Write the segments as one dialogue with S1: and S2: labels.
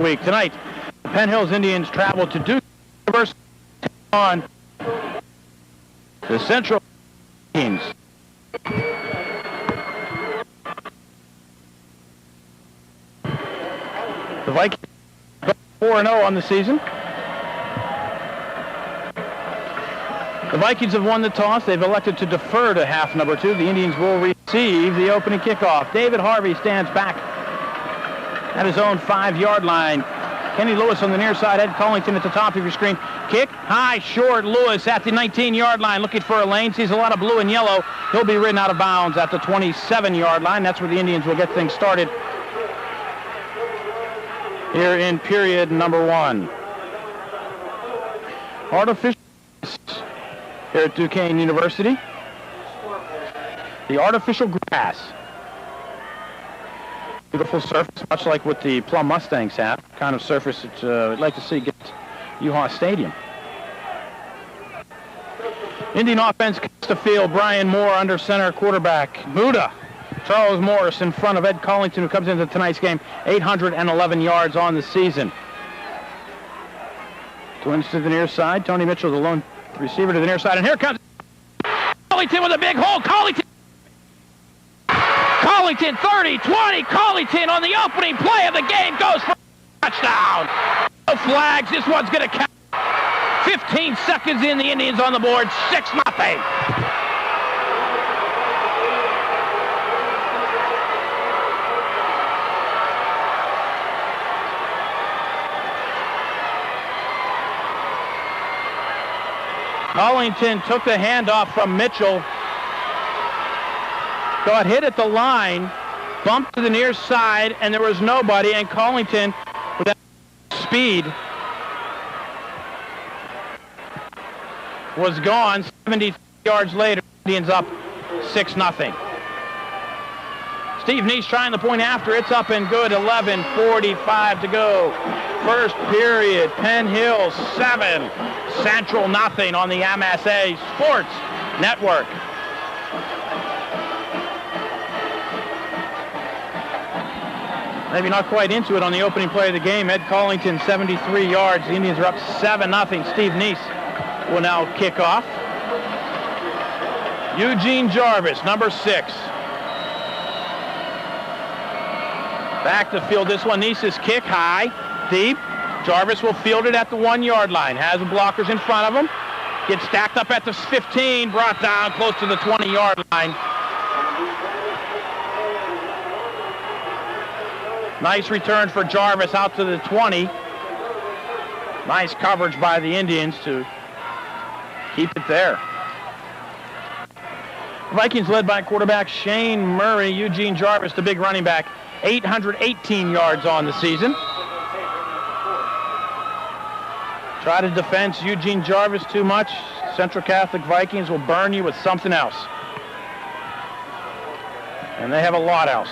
S1: week. Tonight, the Penn Hills Indians travel to Duquesne University on the Central teams. The Vikings 4-0 on the season. The Vikings have won the toss. They've elected to defer to half number 2. The Indians will receive the opening kickoff. David Harvey stands back at his own 5-yard line. Kenny Lewis on the near side. Ed Collington at the top of your screen. Kick, high, short. Lewis at the 19-yard line looking for a lane. Sees a lot of blue and yellow. He'll be ridden out of bounds at the 27-yard line. That's where the Indians will get things started here in period number 1. Artificial here at Duquesne University. The artificial grass. Beautiful surface, much like what the Plum Mustangs have. Kind of surface that I'd like to see get U-Haul Stadium. Indian offense comes to field. Brian Moore under center, quarterback. Buddha. Charles Morris in front of Ed Collington, who comes into tonight's game. 811 yards on the season. Twins to the near side. Tony Mitchell, the lone receiver, to the near side. And here comes Collington with a big hole. Collington 30, 20. Collington on the opening play of the game goes for a touchdown. No flags. This one's going to count. 15 seconds in, the Indians on the board. 6-0. Collington took the handoff from Mitchell. Got hit at the line, bumped to the near side, and there was nobody, and Collington, with that speed, was gone. 70 yards later, Indians up 6-0. Steve Neese trying the point after. It's up and good. 11:45 to go. First period. Penn Hills 7, Central 0 on the MSA Sports Network. Maybe not quite into it on the opening play of the game. Ed Collington, 73 yards. The Indians are up 7-0. Steve Neese will now kick off. Eugene Jarvis, number 6. Back to field this one. Neese's kick, high, deep. Jarvis will field it at the 1-yard line. Has the blockers in front of him. Gets stacked up at the 15, brought down close to the 20-yard line. Nice return for Jarvis out to the 20. Nice coverage by the Indians to keep it there. The Vikings led by quarterback Shane Murray. Eugene Jarvis, the big running back, 818 yards on the season. Try to defend Eugene Jarvis too much. Central Catholic Vikings will burn you with something else. And they have a lot else.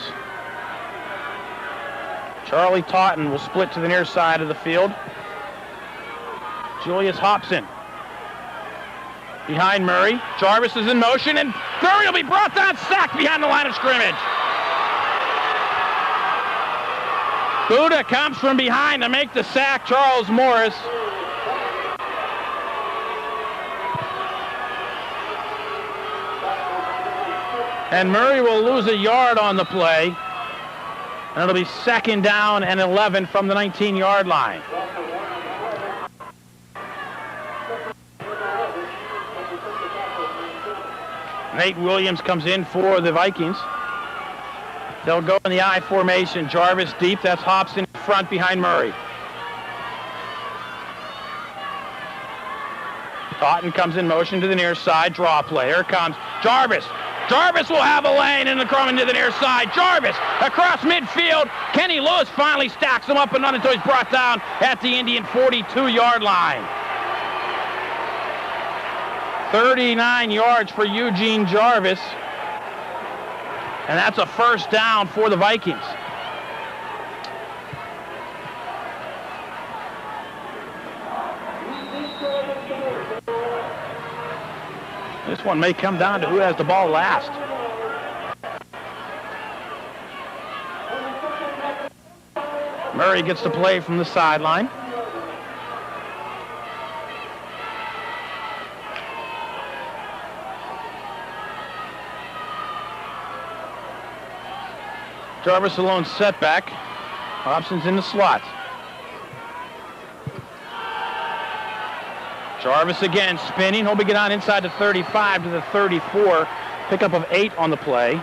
S1: Charlie Totten will split to the near side of the field. Julius Hobson behind Murray. Jarvis is in motion, and Murray will be brought down, sacked behind the line of scrimmage. Buddha comes from behind to make the sack. Charles Morris. And Murray will lose a yard on the play. And it'll be 2nd down and 11 from the 19-yard line. Nate Williams comes in for the Vikings. They'll go in the I formation. Jarvis deep. That's Hobson in front behind Murray. Totten comes in motion to the near side. Draw play. Here comes Jarvis. Jarvis will have a lane and coming to the near side. Jarvis across midfield. Kenny Lewis finally stacks him up, and not until he's brought down at the Indian 42-yard line. 39 yards for Eugene Jarvis. And that's a 1st down for the Vikings. This one may come down to who has the ball last. Murray gets to play from the sideline. Jarvis alone setback. Hobson's in the slot. Jarvis again spinning. He'll be getting on inside the 35 to the 34. Pickup of 8 on the play.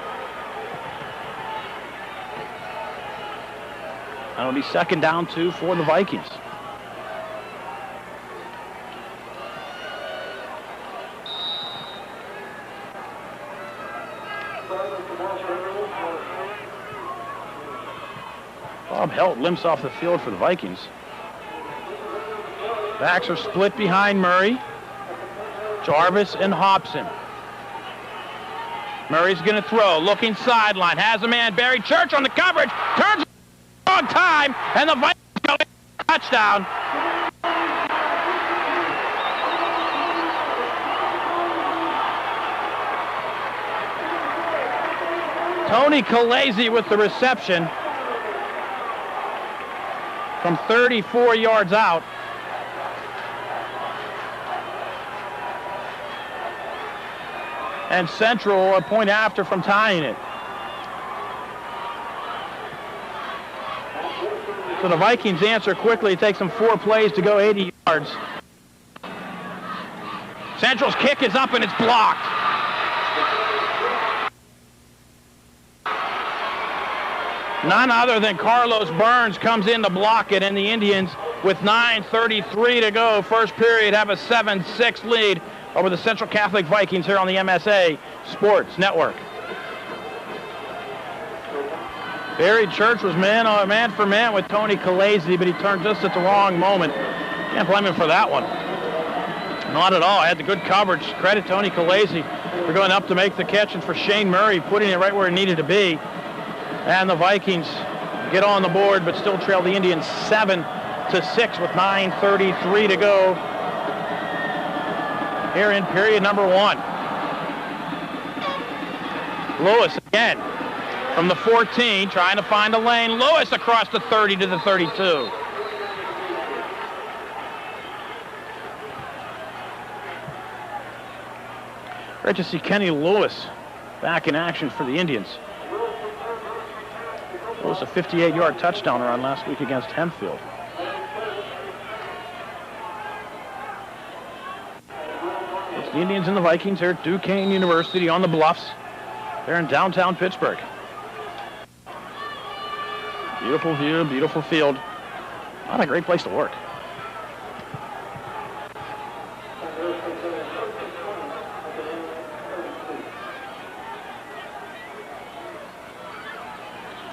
S1: That'll be second down 2 for the Vikings. Bob Helt limps off the field for the Vikings. Backs are split behind Murray. Jarvis and Hobson. Murray's going to throw, looking sideline, has a man buried. Church on the coverage, turns on time, and the Vikings go touchdown. Tony Calese with the reception from 34 yards out. And Central a point after from tying it. So the Vikings answer quickly. It takes them 4 plays to go 80 yards. Central's kick is up and it's blocked. None other than Carlos Burns comes in to block it, and the Indians, with 9:33 to go, first period, have a 7-6 lead over the Central Catholic Vikings here on the MSA Sports Network. Barry Church was man for man with Tony Calese, but he turned just at the wrong moment. Can't blame him for that one. Not at all. Had the good coverage. Credit Tony Calese for going up to make the catch, and for Shane Murray putting it right where it needed to be. And the Vikings get on the board, but still trail the Indians 7-6 with 9:33 to go here in period number 1. Lewis again from the 14, trying to find a lane. Lewis across the 30 to the 32. Great to see Kenny Lewis back in action for the Indians. It was a 58-yard touchdown run last week against Hempfield. It's the Indians and the Vikings here at Duquesne University on the Bluffs. They're in downtown Pittsburgh. Beautiful view, beautiful field. Not a great place to work.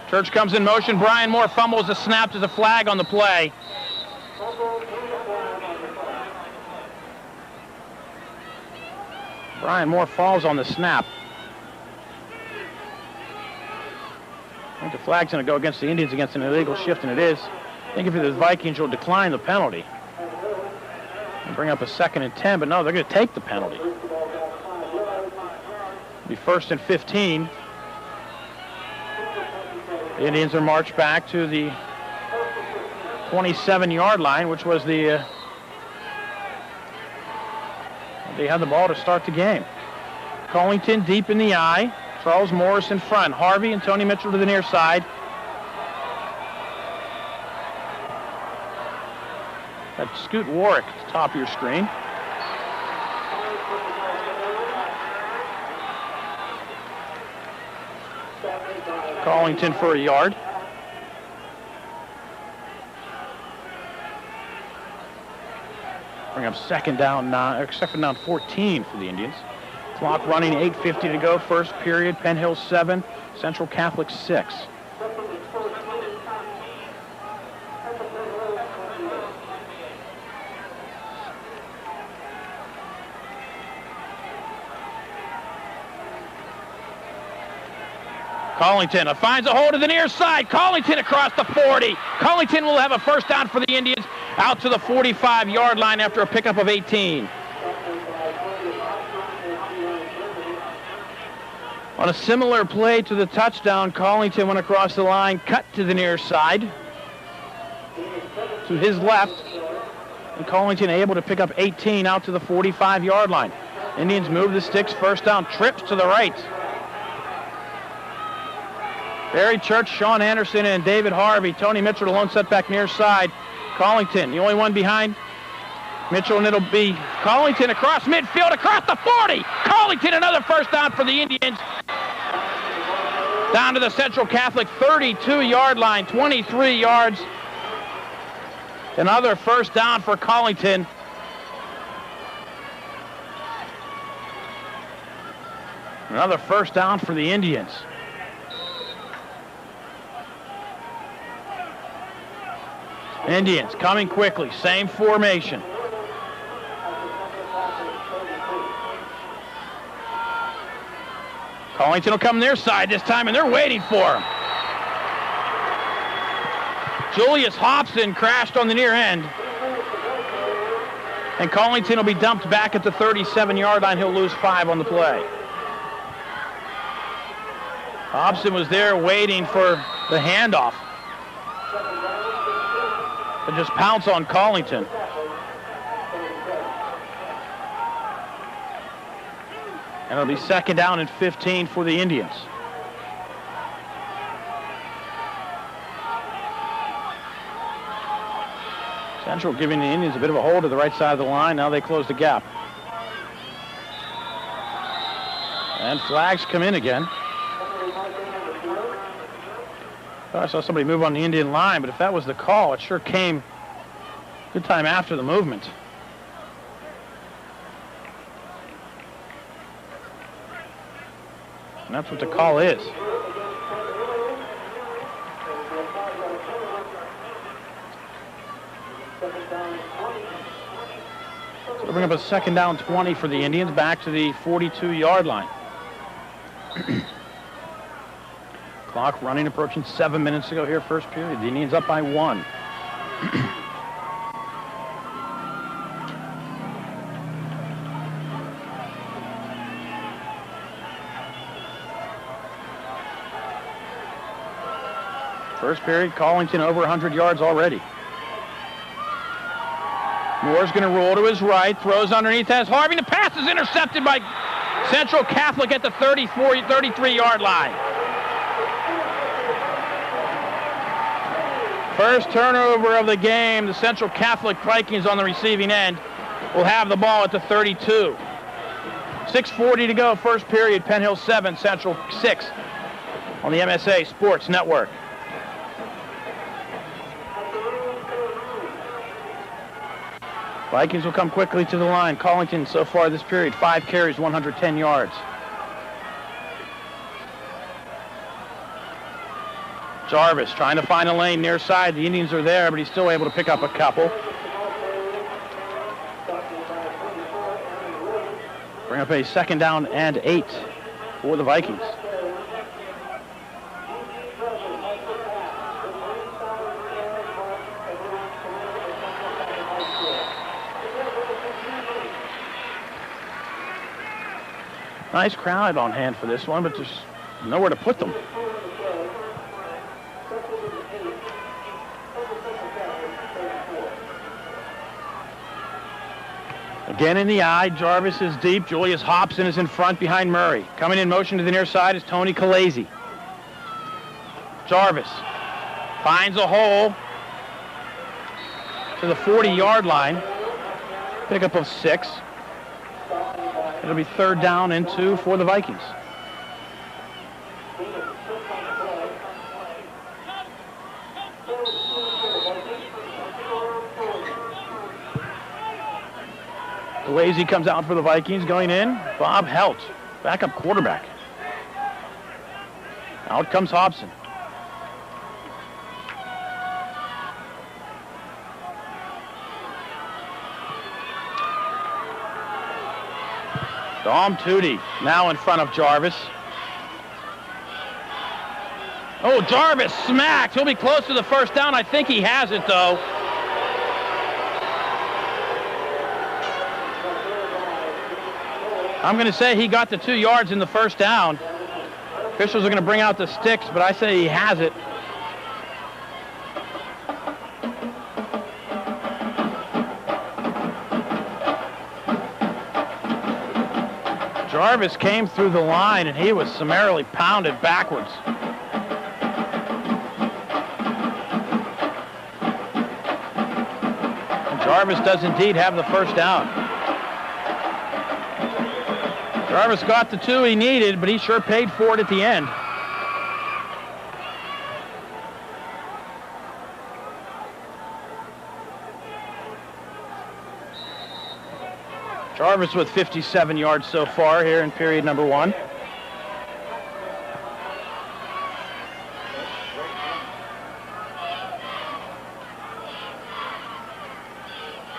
S1: Church comes in motion. Brian Moore fumbles the snap. There's a flag on the play. Brian Moore falls on the snap. I think the flag's going to go against the Indians against an illegal shift, and it is. I think if you're the Vikings, you'll decline the penalty and bring up a 2nd and 10, but no, they're going to take the penalty. It'll be 1st and 15. The Indians are marched back to the 27-yard line, which was the they had the ball to start the game. Collington deep in the eye. Charles Morris in front. Harvey and Tony Mitchell to the near side. Got Scoot Warwick at the top of your screen. Collington for a yard. Bring up second down 14 for the Indians. Clock running, 8:50 to go. First period. Penn Hill 7, Central Catholic 6. Collington finds a hole to the near side. Collington across the 40. Collington will have a first down for the Indians out to the 45-yard line after a pickup of 18. On a similar play to the touchdown, Collington went across the line, cut to the near side. to his left. And Collington able to pick up 18 out to the 45-yard line. Indians move the sticks, first down, trips to the right. Barry Church, Sean Anderson, and David Harvey. Tony Mitchell, the lone setback near side. Collington, the only one behind Mitchell, and it'll be Collington across midfield, across the 40. Collington, another first down for the Indians. Down to the Central Catholic 32-yard line, 23 yards. Another first down for Collington. Another first down for the Indians. Indians coming quickly, same formation. Collington will come their side this time, and they're waiting for him. Julius Hobson crashed on the near end. And Collington will be dumped back at the 37-yard line. He'll lose 5 on the play. Hobson was there waiting for the handoff. But just pounce on Collington. And it'll be second down and 15 for the Indians. Central giving the Indians a bit of a hold to the right side of the line. Now they close the gap. And flags come in again. I saw somebody move on the Indian line, but if that was the call, it sure came good time after the movement. And that's what the call is. So we'll bring up a second down 20 for the Indians, back to the 42-yard line. Clock running, approaching 7 minutes to go here, first period. The Indians up by 1. First period, Collington over 100 yards already. Moore's going to roll to his right, throws underneath, has Harvey. The pass is intercepted by Central Catholic at the 33-yard line. First turnover of the game. The Central Catholic Vikings on the receiving end will have the ball at the 32. 6:40 to go, first period. Penn Hill 7, Central 6 on the MSA Sports Network. Vikings will come quickly to the line. Collington so far this period, 5 carries, 110 yards. Jarvis trying to find a lane near side. The Indians are there, but he's still able to pick up a couple. Bring up a second down and 8 for the Vikings. Nice crowd on hand for this one, but there's nowhere to put them. Again in the eye, Jarvis is deep. Julius Hobson is in front behind Murray. Coming in motion to the near side is Tony Calese. Jarvis finds a hole to the 40-yard line. Pickup of 6. It'll be third down and 2 for the Vikings. Calese comes out for the Vikings. Going in, Bob Helt, backup quarterback. Out comes Hobson. Dom Tootie now in front of Jarvis. Oh, Jarvis smacked. He'll be close to the first down. I think he has it, though. I'm going to say he got the 2 yards in the first down. Officials are going to bring out the sticks, but I say he has it. Jarvis came through the line, and he was summarily pounded backwards. And Jarvis does indeed have the first down. Jarvis got the 2 he needed, but he sure paid for it at the end. Jarvis with 57 yards so far here in period number 1.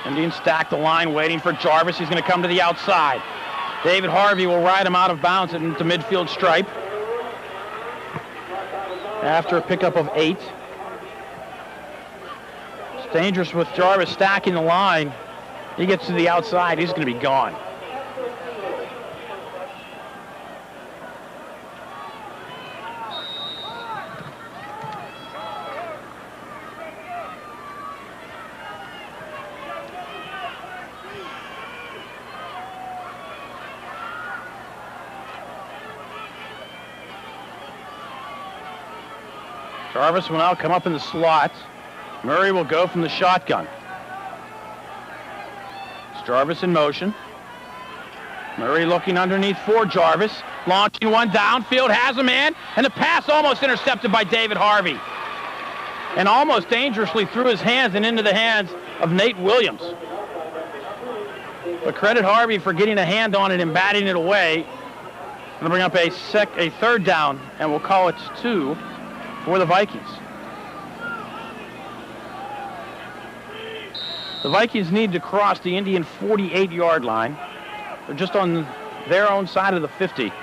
S1: Indians stack the line, waiting for Jarvis. He's going to come to the outside. David Harvey will ride him out of bounds into midfield stripe after a pickup of 8. It's dangerous with Jarvis stacking the line. He gets to the outside, he's going to be gone. Jarvis will now come up in the slot. Murray will go from the shotgun. Jarvis in motion. Murray looking underneath for Jarvis. Launching one downfield, has a man, and the pass almost intercepted by David Harvey. And almost dangerously through his hands and into the hands of Nate Williams. But credit Harvey for getting a hand on it and batting it away. Going to bring up a third down, and we'll call it 2 for the Vikings. The Vikings need to cross the Indian 48-yard line. They're just on their own side of the 50.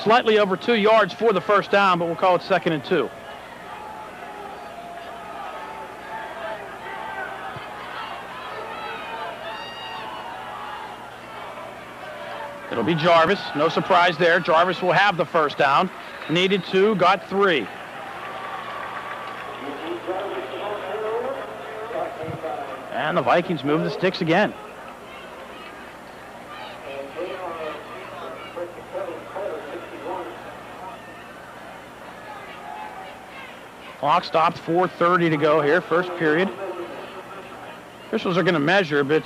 S1: Slightly over 2 yards for the first down, but we'll call it 2nd and 2. It'll be Jarvis. No surprise there. Jarvis will have the first down. Needed 2, got 3. And the Vikings move the sticks again. Clock stopped, 4:30 to go here, first period. Officials are going to measure, but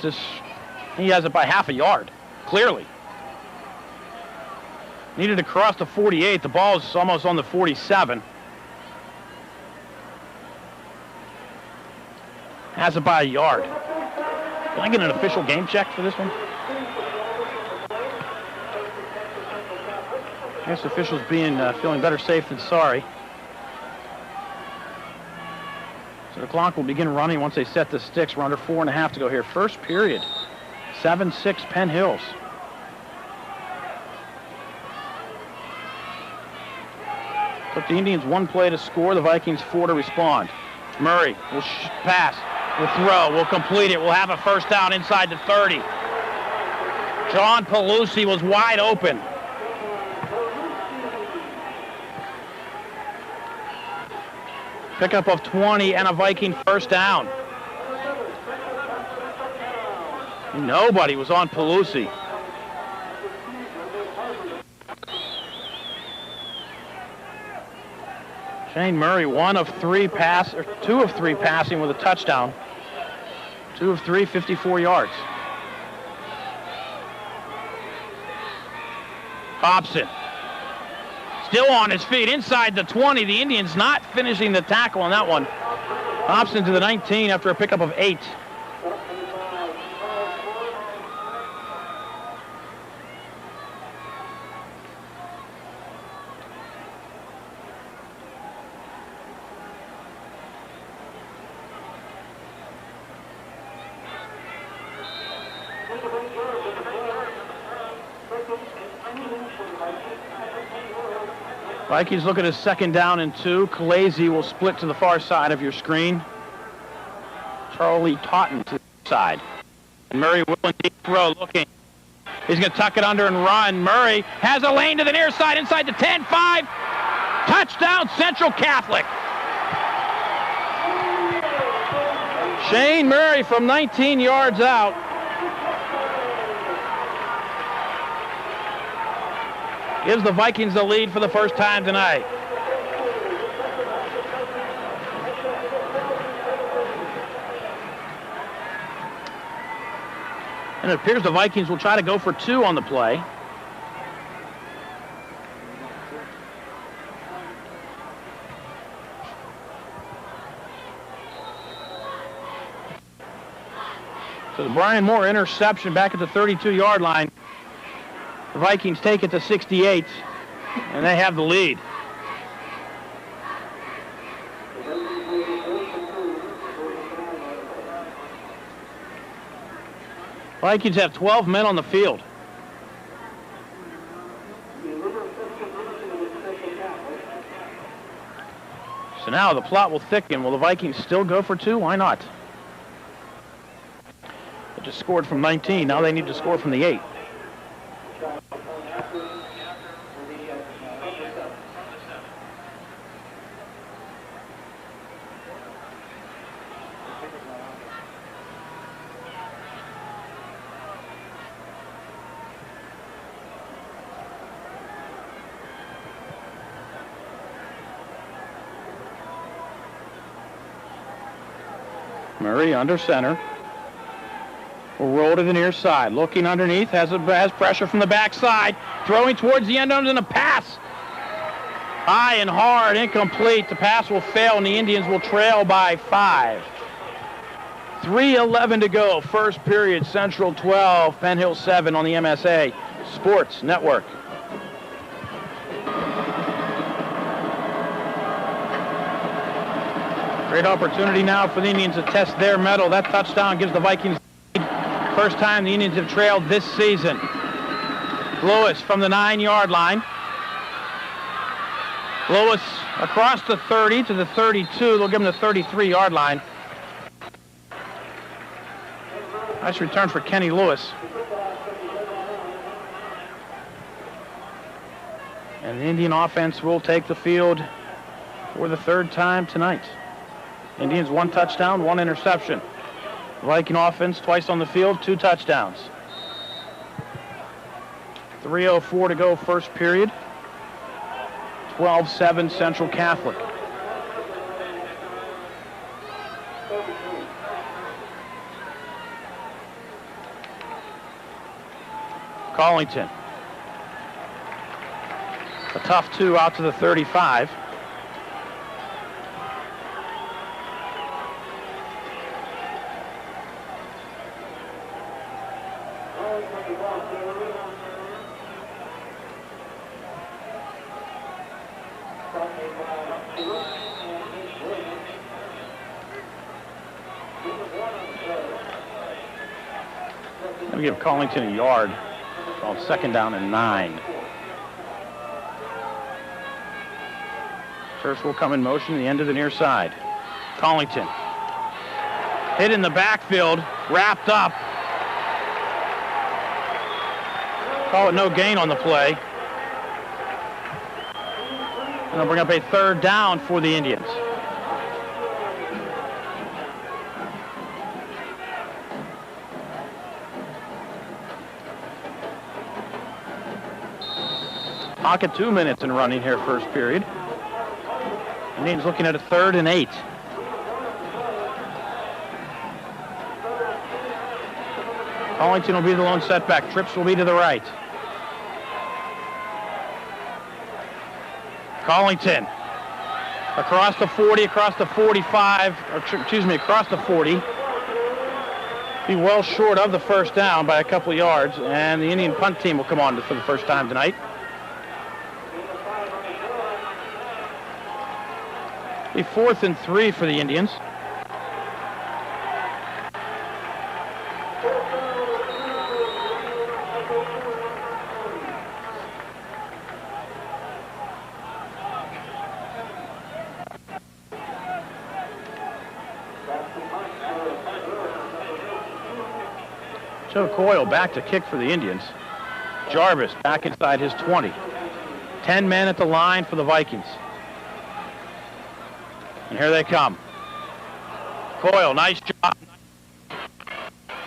S1: he has it by half a yard, clearly. Needed to cross the 48. The ball is almost on the 47. Has it by a yard. Can I get an official game check for this one? I guess officials feeling better safe than sorry. So the clock will begin running once they set the sticks. We're under 4.5 to go here. First period, 7-6 Penn Hills. Took the Indians 1 play to score, the Vikings 4 to respond. Murray will pass. We'll throw, we'll complete it, we'll have a first down inside the 30. John Pelusi was wide open. Pickup of 20 and a Viking first down. Nobody was on Pelusi. Shane Murray, 2 of 3 passing with a touchdown. 2 of 3, 54 yards. Hobson, still on his feet, inside the 20. The Indians not finishing the tackle on that one. Hobson to the 19 after a pickup of 8. Vikings look at his 2nd down and 2. Kalezi will split to the far side of your screen. Charlie Totten to the side. And Murray will indeed throw, looking. He's going to tuck it under and run. Murray has a lane to the near side, inside the 10, 5. Touchdown, Central Catholic. Shane Murray from 19 yards out gives the Vikings the lead for the first time tonight. And it appears the Vikings will try to go for 2 on the play. So the Brian Moore interception back at the 32-yard line. The Vikings take it to 68, and they have the lead. Vikings have 12 men on the field. So now the plot will thicken. Will the Vikings still go for 2? Why not? They just scored from 19. Now they need to score from the 8. Murray under center. Will roll to the near side. Looking underneath. Has pressure from the backside. Throwing towards the end zone and a pass. High and hard. Incomplete. The pass will fail and the Indians will trail by 5. 3:11 to go. First period. Central 12. Penn Hill 7 on the MSA Sports Network. Great opportunity now for the Indians to test their mettle. That touchdown gives the Vikings the lead. First time the Indians have trailed this season. Lewis from the 9-yard line. Lewis across the 30 to the 32. They'll give him the 33-yard line. Nice return for Kenny Lewis. And the Indian offense will take the field for the 3rd time tonight. Indians 1 touchdown, 1 interception. Viking offense twice on the field, 2 touchdowns. 3:04 to go first period. 12-7 Central Catholic. Collington. A tough 2 out to the 35. Let me give Collington a yard on 2nd down and 9. Church will come in motion, the end of the near side. Collington. Hit in the backfield, wrapped up. Call it no gain on the play. And they'll bring up a 3rd down for the Indians. Pocket 2 minutes in running here first period. Indians looking at a 3rd and 8. Collington will be the lone setback. Trips will be to the right. Collington across the 40, across the 45, across the 40. Be well short of the 1st down by a couple of yards, and the Indian punt team will come on for the first time tonight. Be 4th and 3 for the Indians. Joe Coyle back to kick for the Indians. Jarvis back inside his 20. 10 men at the line for the Vikings. And here they come. Coyle, nice job.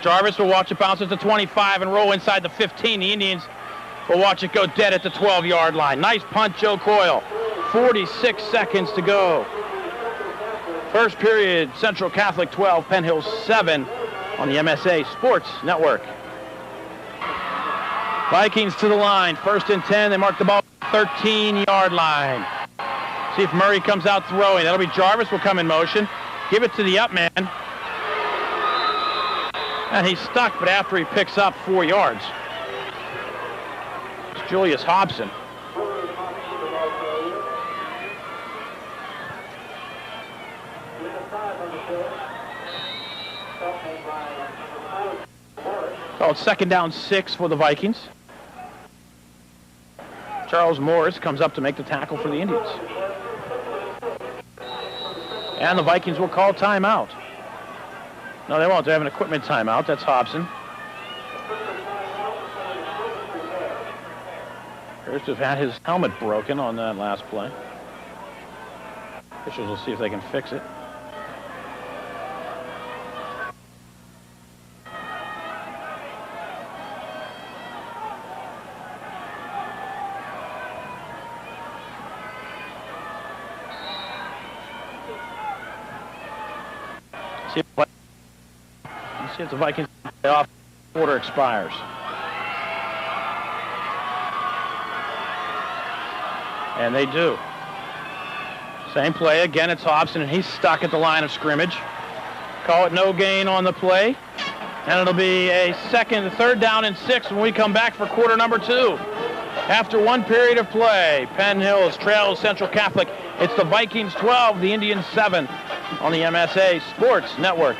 S1: Jarvis will watch it bounce at the 25 and roll inside the 15. The Indians We'll watch it go dead at the 12-yard line. Nice punt, Joe Coyle. 46 seconds to go. First period, Central Catholic 12, Penn Hills 7 on the MSA Sports Network. Vikings to the line, 1st and 10. They mark the ball 13-yard line. See if Murray comes out throwing. That'll be Jarvis will come in motion. Give it to the up man. And he's stuck, but after he picks up 4 yards. It's Julius Hobson. Called 2nd down 6 for the Vikings. Charles Morris comes up to make the tackle for the Indians. And the Vikings will call timeout. No, they won't. They have an equipment timeout. That's Hobson. Appears to have had his helmet broken on that last play. Officials will see if they can fix it. See if the Vikings play off. Quarter expires. And they do. Same play again. It's Hobson, and he's stuck at the line of scrimmage. Call it no gain on the play, and it'll be a 3rd down and 6 when we come back for quarter number 2. After 1 period of play, Penn Hills trails Central Catholic. It's the Vikings 12, the Indians 7 on the MSA Sports Network.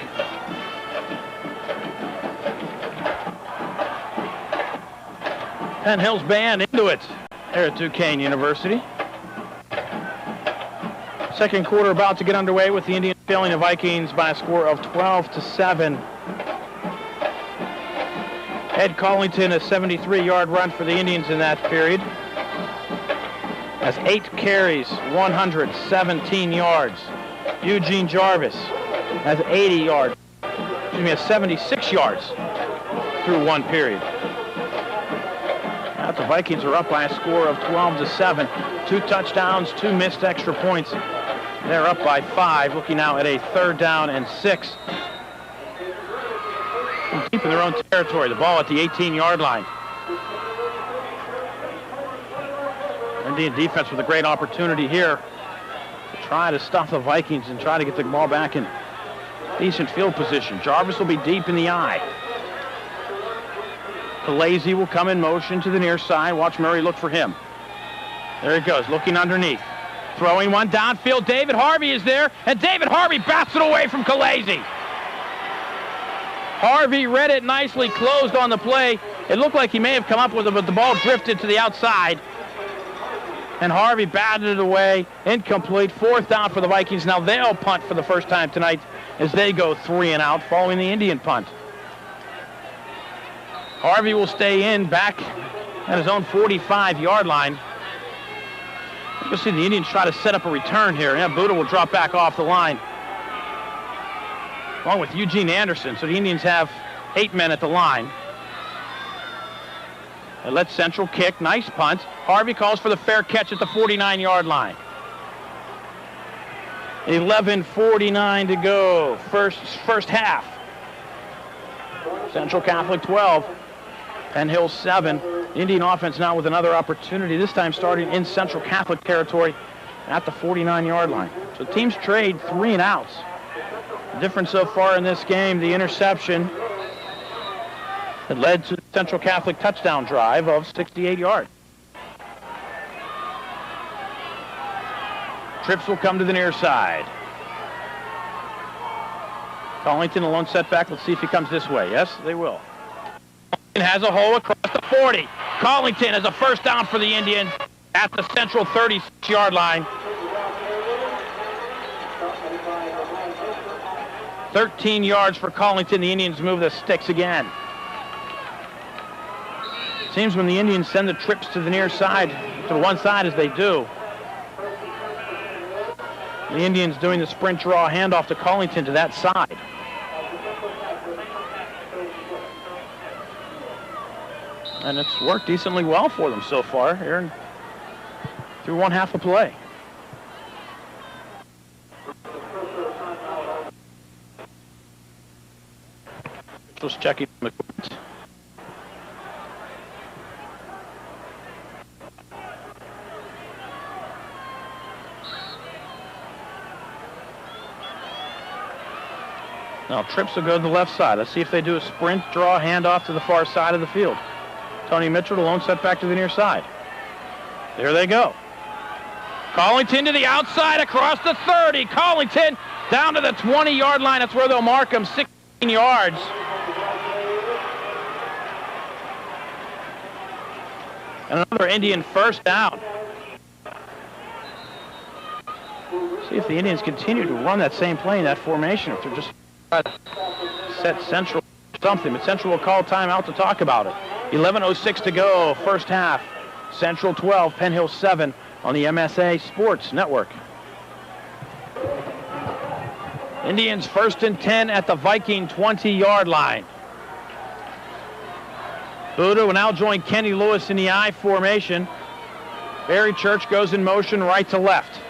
S1: Penn Hills band into it here at Duquesne University. Second quarter about to get underway with the Indians trailing the Vikings by a score of 12-7. Ed Collington, a 73-yard run for the Indians in that period. Has 8 carries, 117 yards. Eugene Jarvis has 80 yards. Excuse me, has 76 yards through 1 period. Now the Vikings are up by a score of 12-7. 2 touchdowns, 2 missed extra points. They're up by 5, looking now at a 3rd down and 6. Deep in their own territory, the ball at the 18-yard line. Indian defense with a great opportunity here to try to stop the Vikings and try to get the ball back in decent field position. Jarvis will be deep in the eye. Calazzi will come in motion to the near side. Watch Murray look for him. There he goes, looking underneath. Throwing one downfield. David Harvey is there, and David Harvey bats it away from Calazzi. Harvey read it nicely, closed on the play. It looked like he may have come up with it, but the ball drifted to the outside. And Harvey batted it away, incomplete. 4th down for the Vikings. Now they'll punt for the first time tonight as they go 3 and out following the Indian punt. Harvey will stay in back at his own 45-yard line. You'll see the Indians try to set up a return here. Yeah, Buddha will drop back off the line, along with Eugene Anderson. So the Indians have 8 men at the line. They let Central kick. Nice punt. Harvey calls for the fair catch at the 49-yard line. 11:49 to go. First half. Central Catholic 12. Penn Hills 7. Indian offense now with another opportunity, this time starting in Central Catholic territory at the 49-yard line. So teams trade 3 and outs. The difference so far in this game, the interception that led to the Central Catholic touchdown drive of 68 yards. Trips will come to the near side. Collington, a lone setback. Let's see if he comes this way. Yes, they will. Has a hole across the 40. Collington has a 1st down for the Indians at the Central 36-yard line. 13 yards for Collington. The Indians move the sticks again. Seems when the Indians send the trips to the near side, to one side as they do, the Indians doing the sprint draw handoff to Collington to that side. And it's worked decently well for them so far here through one half of play. Just checking the equipment. Now trips will go to the left side. Let's see if they do a sprint, draw, handoff to the far side of the field. Tony Mitchell, the lone setback to the near side. There they go. Collington to the outside across the 30. Collington down to the 20-yard line. That's where they'll mark him, 16 yards. Another Indian first down. See if the Indians continue to run that same play in that formation, if they're just trying to set Central something. But Central will call timeout to talk about it. 11:06 to go, first half. Central 12, Penn Hill 7 on the MSA Sports Network. Indians first and 10 at the Viking 20-yard line. Buda will now join Kenny Lewis in the I formation. Barry Church goes in motion right to left.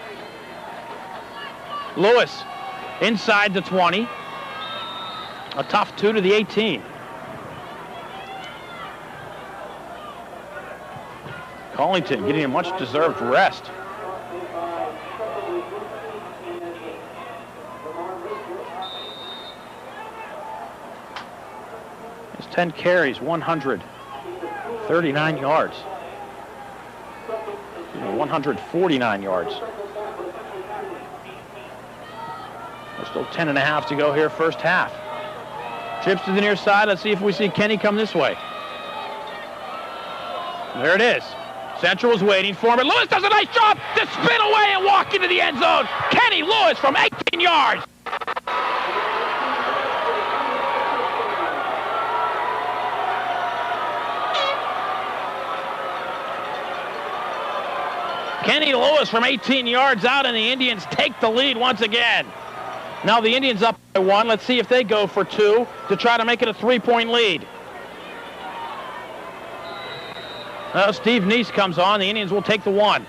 S1: Lewis inside the 20. A tough 2 to the 18. Collington getting a much-deserved rest. His 10 carries, 139 yards. 149 yards. There's still 10 and a half to go here, first half. Trips to the near side. Let's see if we see Kenny come this way. There it is. Central is waiting for him, but Lewis does a nice job to spin away and walk into the end zone. Kenny Lewis from 18 yards. Kenny Lewis from 18 yards out, and the Indians take the lead once again. Now the Indians up by 1. Let's see if they go for 2 to try to make it a 3-point lead. Steve Neese comes on. The Indians will take the 1.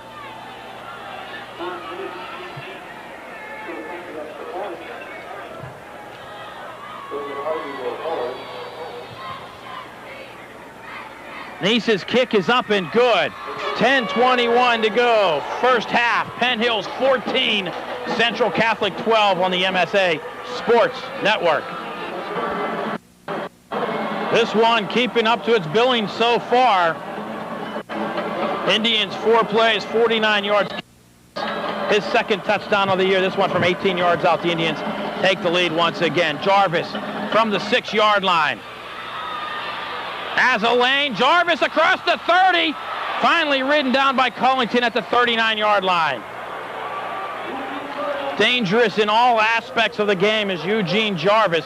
S1: Neese's kick is up and good. 10:21 to go. First half. Penn Hills 14, Central Catholic 12 on the MSA Sports Network. This one keeping up to its billing so far. Indians 4 plays, 49 yards. His second touchdown of the year. This one from 18 yards out. The Indians take the lead once again. Jarvis from the 6-yard line. Has a lane. Jarvis across the 30. Finally ridden down by Collington at the 39-yard line. Dangerous in all aspects of the game is Eugene Jarvis.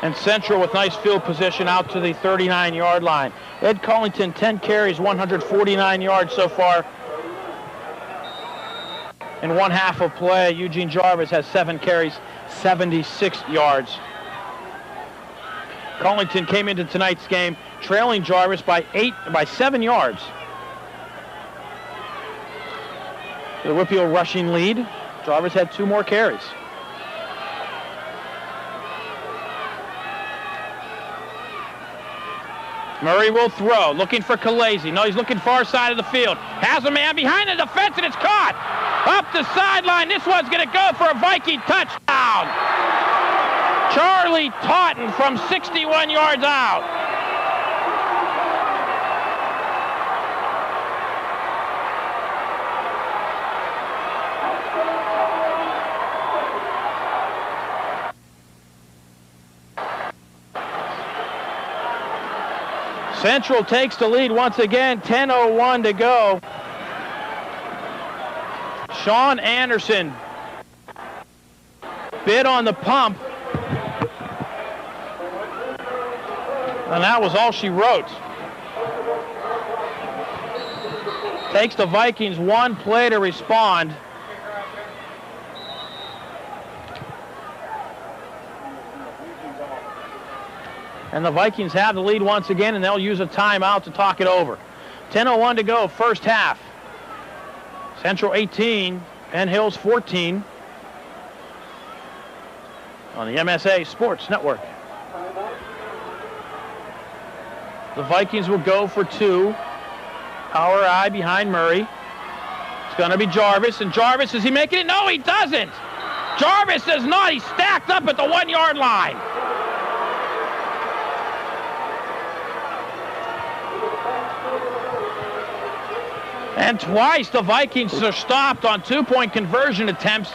S1: And Central with nice field position out to the 39-yard line. Ed Collington, 10 carries, 149 yards so far. In one half of play, Eugene Jarvis has 7 carries, 76 yards. Collington came into tonight's game trailing Jarvis by 7 yards. The Whippeal rushing lead. Jarvis had 2 more carries. Murray will throw, looking for Khaleesi. No, he's looking far side of the field. Has a man behind the defense, and it's caught. Up the sideline. This one's going to go for a Viking touchdown. Charlie Totten from 61 yards out. Central takes the lead once again, 10:01 to go. Sean Anderson bid on the pump. And that was all she wrote. Takes the Vikings 1 play to respond. And the Vikings have the lead once again, and they'll use a timeout to talk it over. 10:01 to go, first half. Central 18, Penn Hills 14 on the MSA Sports Network. The Vikings will go for two. Power I behind Murray. It's going to be Jarvis, and Jarvis, is he making it? No, he doesn't. Jarvis does not. He's stacked up at the 1-yard line. And twice the Vikings are stopped on two-point conversion attempts,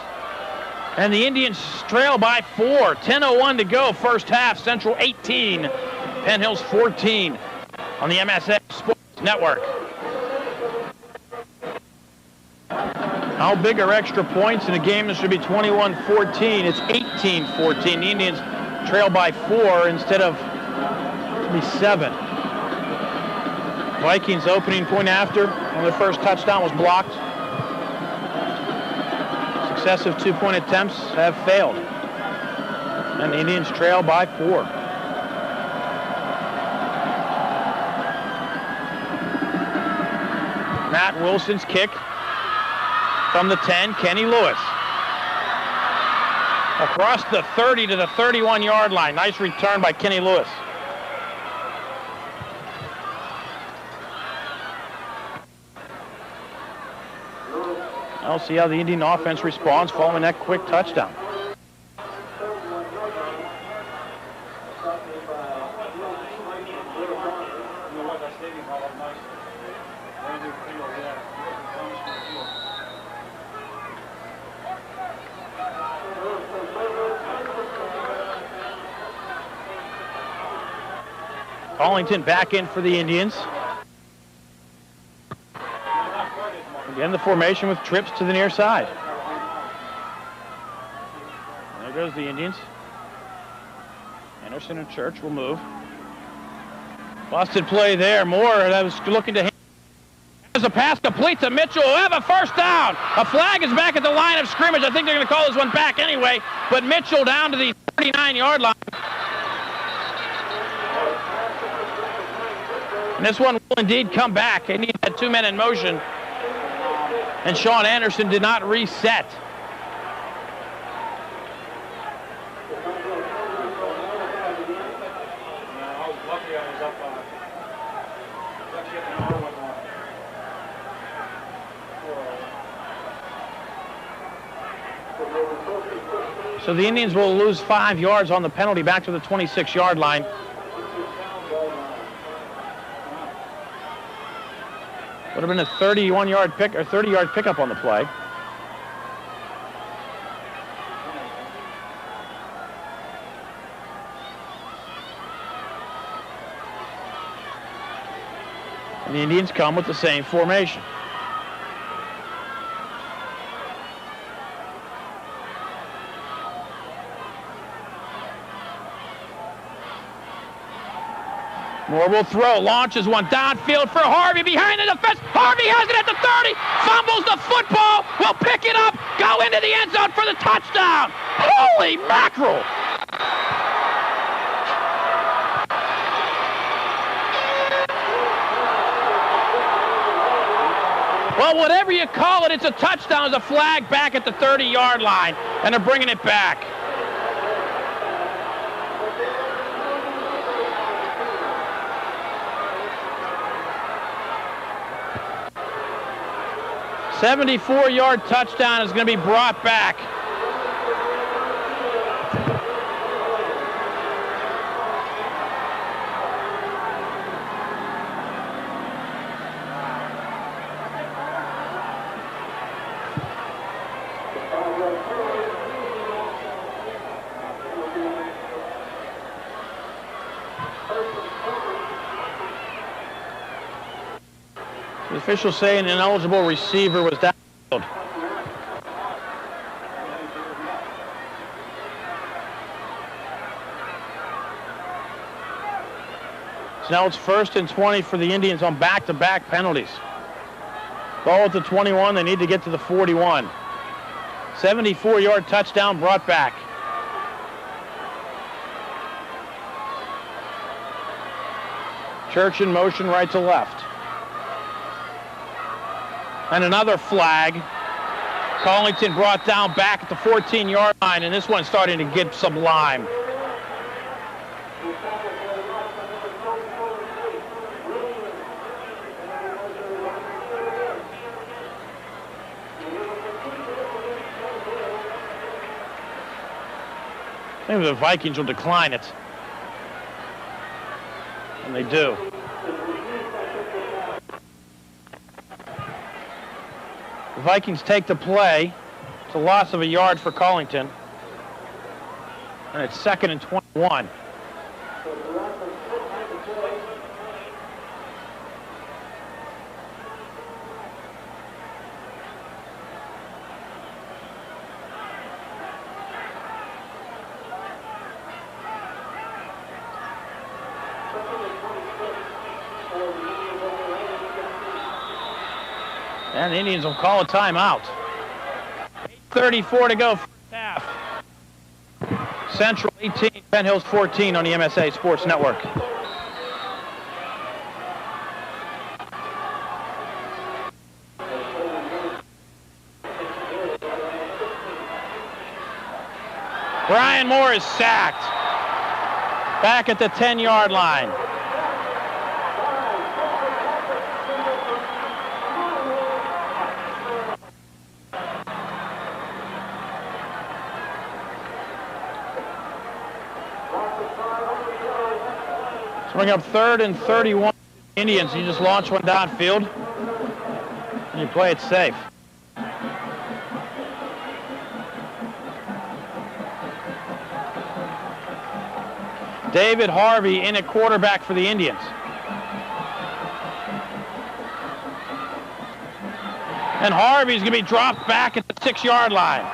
S1: and the Indians trail by 4. 10:01 to go, first half. Central 18, Penn Hills 14 on the MSA Sports Network. How big are extra points in a game that should be 21-14? It's 18-14. The Indians trail by 4 instead of 7. Vikings opening point after, and their first touchdown was blocked. Successive two-point attempts have failed, and the Indians trail by 4. Matt Wilson's kick from the 10, Kenny Lewis. Across the 30 to the 31-yard line. Nice return by Kenny Lewis. I'll see how the Indian offense responds following that quick touchdown. Collington back in for the Indians. Again, the formation with trips to the near side. There goes the Indians. Anderson and Church will move. Busted play there. Moore that was looking to hit. As a pass complete to Mitchell. We'll have a first down. A flag is back at the line of scrimmage. I think they're going to call this one back anyway. But Mitchell down to the 39-yard line. And this one will indeed come back. They need that 2 men in motion. And Sean Anderson did not reset. So the Indians will lose 5 yards on the penalty back to the 26-yard line. Would have been a 31-yard pick or 30-yard pickup on the play. And the Indians come with the same formation. Moore will throw, launches one downfield for Harvey behind the defense. Harvey has it at the 30, fumbles the football, will pick it up, go into the end zone for the touchdown. Holy mackerel! Well, whatever you call it, it's a touchdown. There's a flag back at the 30-yard line, and they're bringing it back. A 74-yard touchdown is going to be brought back. The officials say an ineligible receiver was downfield. So now it's 1st and 20 for the Indians on back-to-back penalties. Ball at the 21, they need to get to the 41. 74-yard touchdown brought back. Church in motion right to left. And another flag. Collington brought down back at the 14-yard line, and this one's starting to get sublime. Maybe the Vikings will decline it. And they do. The Vikings take the play. It's a loss of a yard for Collington. And it's 2nd and 21. And the Indians will call a timeout. 8:34 to go, first half. Central 18, Penn Hills 14 on the MSA Sports Network. Brian Moore is sacked. Back at the 10-yard line. Bring up 3rd and 31. Indians, you just launch one downfield and you play it safe. David Harvey in at quarterback for the Indians. And Harvey's going to be dropped back at the 6-yard line.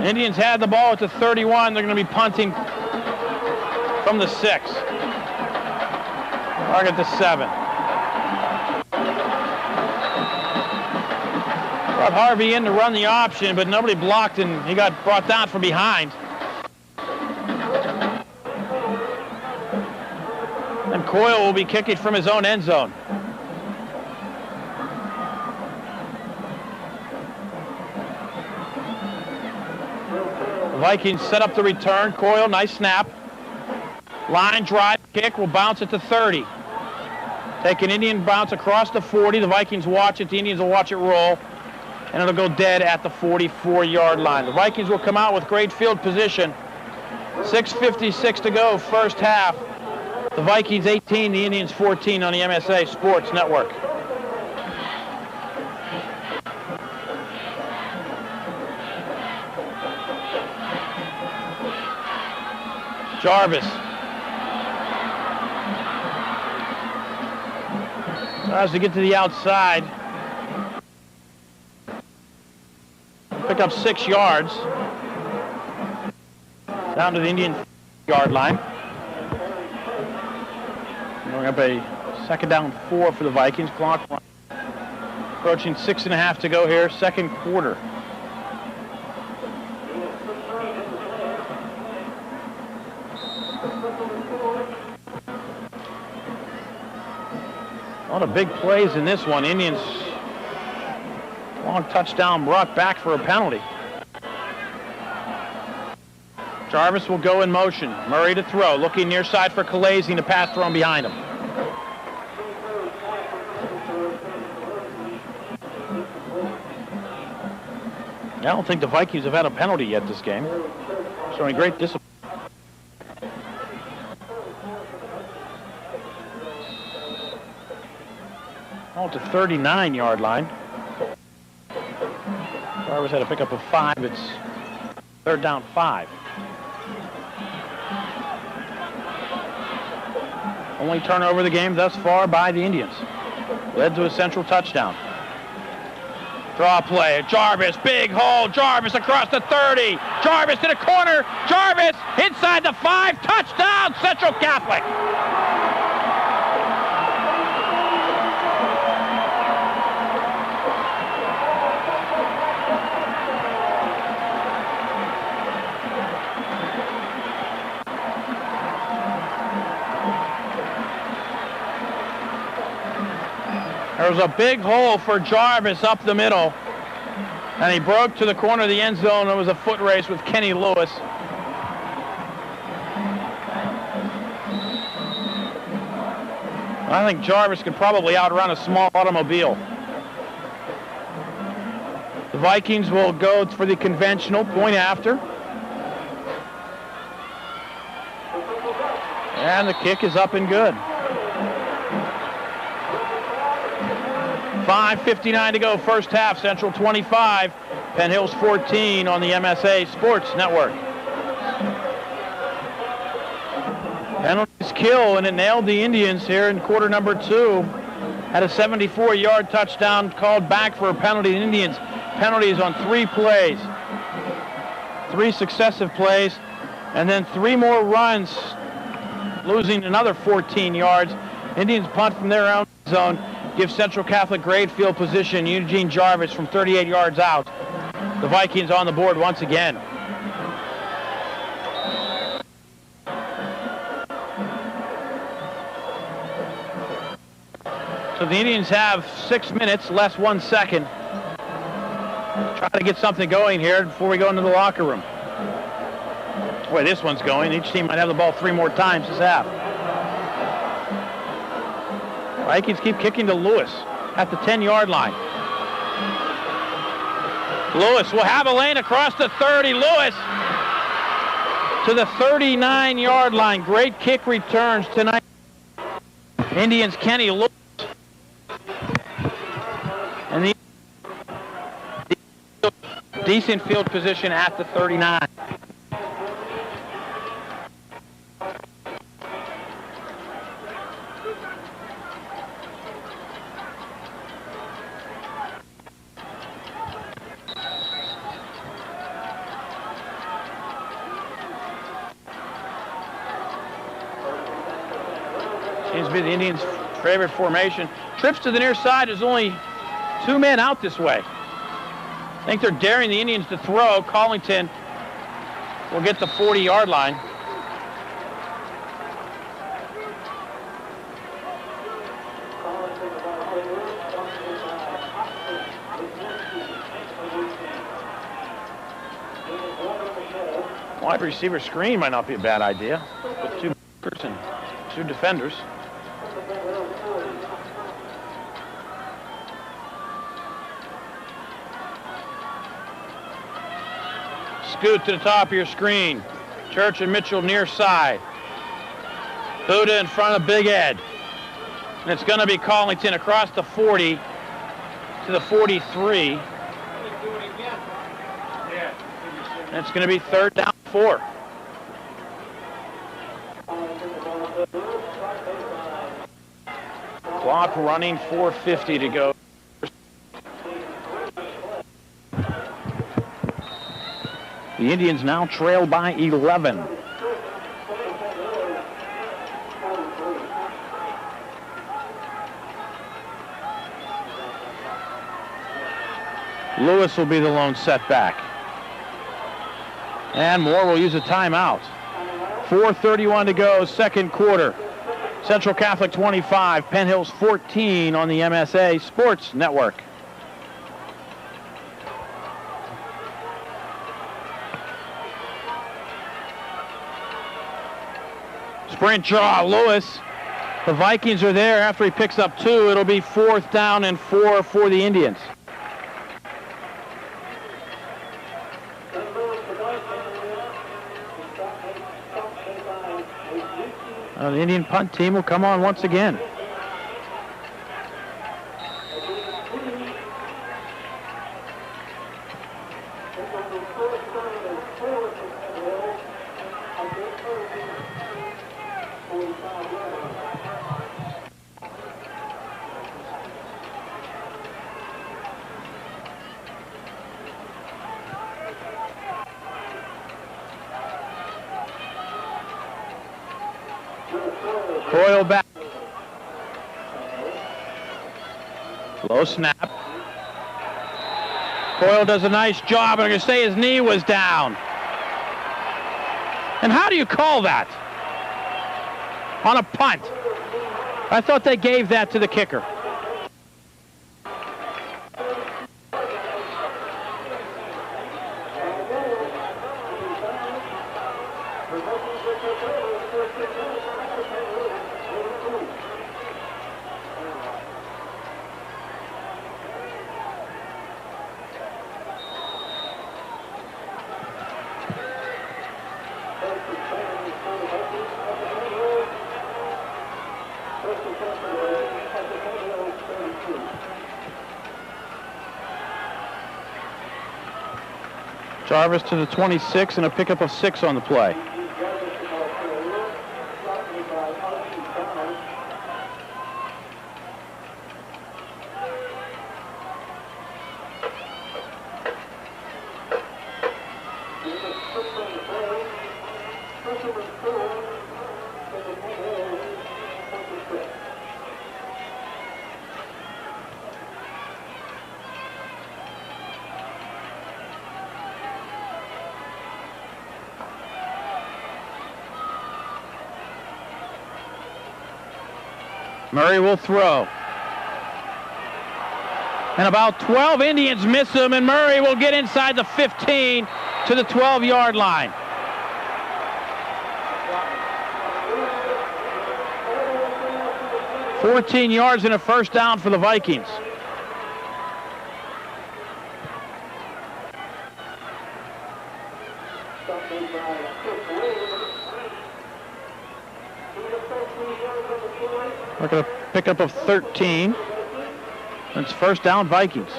S1: Indians had the ball at the 31. They're going to be punting from the 6. Target the 7. Brought Harvey in to run the option, but nobody blocked, and he got brought down from behind. And Coyle will be kicking from his own end zone. The Vikings set up the return. Coyle, nice snap. Line drive kick will bounce at the 30. Take an Indian bounce across the 40. The Vikings watch it. The Indians will watch it roll. And it'll go dead at the 44-yard line. The Vikings will come out with great field position. 6:56 to go, first half. The Vikings 18, the Indians 14 on the MSA Sports Network. Jarvis. Tries to get to the outside. Pick up 6 yards. Down to the Indian yard line. Going up a 2nd down 4 for the Vikings. Clock approaching 6.5 to go here, second quarter. A lot of big plays in this one. Indians long touchdown brought back for a penalty. Jarvis will go in motion. Murray to throw. Looking near side for Calais and a pass thrown behind him. I don't think the Vikings have had a penalty yet this game. Showing great discipline. At the 39-yard line. Jarvis had a pickup of 5. It's 3rd down 5. Only turnover of the game thus far by the Indians. Led to a central touchdown. Draw play. Jarvis, big hole. Jarvis across the 30. Jarvis to the corner. Jarvis inside the 5. Touchdown, Central Catholic. There was a big hole for Jarvis up the middle, and he broke to the corner of the end zone. It was a foot race with Kenny Lewis. I think Jarvis could probably outrun a small automobile. The Vikings will go for the conventional point after. And the kick is up and good. 5:59 to go, first half. Central 25, Penn Hills 14 on the MSA Sports Network. Penalties kill, and it nailed the Indians here in quarter number 2. Had a 74-yard touchdown called back for a penalty. The Indians penalties on 3 plays, 3 successive plays, and then 3 more runs, losing another 14 yards. Indians punt from their own zone, give Central Catholic great field position. Eugene Jarvis from 38 yards out. The Vikings on the board once again. So the Indians have 6 minutes, less 1 second. Try to get something going here before we go into the locker room. Boy, this one's going. Each team might have the ball 3 more times this half. Vikings keep kicking to Lewis at the 10-yard line. Lewis will have a lane across the 30. Lewis to the 39-yard line. Great kick returns tonight. Indians Kenny Lewis. And the decent field position at the 39. Seems to be the Indians' favorite formation. Trips to the near side is only 2 men out this way. I think they're daring the Indians to throw. Collington will get the 40-yard line. Wide receiver screen might not be a bad idea with 2 backers and 2 defenders. Scoot to the top of your screen. Church and Mitchell near side. Buda in front of Big Ed. And it's going to be Collington across the 40 to the 43. And it's going to be 3rd down 4. Clock running, 4:50 to go. The Indians now trail by 11. Lewis will be the lone setback. And Moore will use a timeout. 4:31 to go, second quarter. Central Catholic 25, Penn Hills 14 on the MSA Sports Network. Sprint draw, Lewis. The Vikings are there after he picks up 2. It'll be 4th down and 4 for the Indians. The Indian punt team will come on once again. Coyle back. Low snap. Coyle does a nice job. I'm going to say his knee was down. And how do you call that? On a punt. I thought they gave that to the kicker. Jarvis to the 26 and a pickup of 6 on the play. Murray will throw. And about 12 Indians miss him, and Murray will get inside the 15 to the 12-yard line. $14 yards and a first down for the Vikings. Look at a pickup of 13. It's first down, Vikings.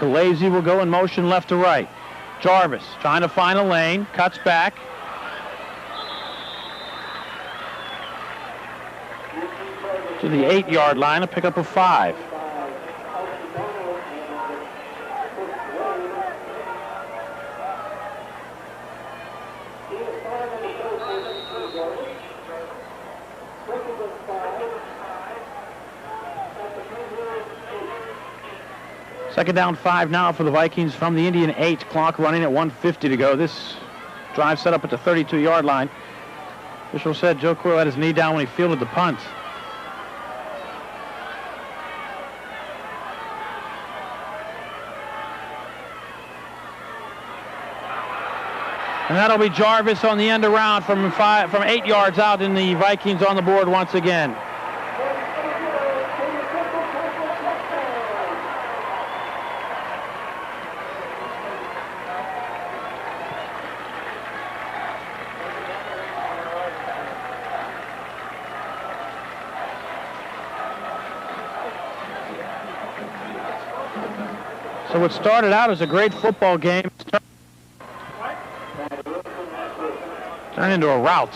S1: Lazy will go in motion left to right. Jarvis trying to find a lane, cuts back. To the 8-yard line, a pickup of 5. Second down 5 now for the Vikings from the Indian 8. Clock running at 1:50 to go. This drive set up at the 32-yard line. Official said Joe Coyle had his knee down when he fielded the punt. And that'll be Jarvis on the end around from 8 yards out, and the Vikings on the board once again. So what started out as a great football game turned into a rout.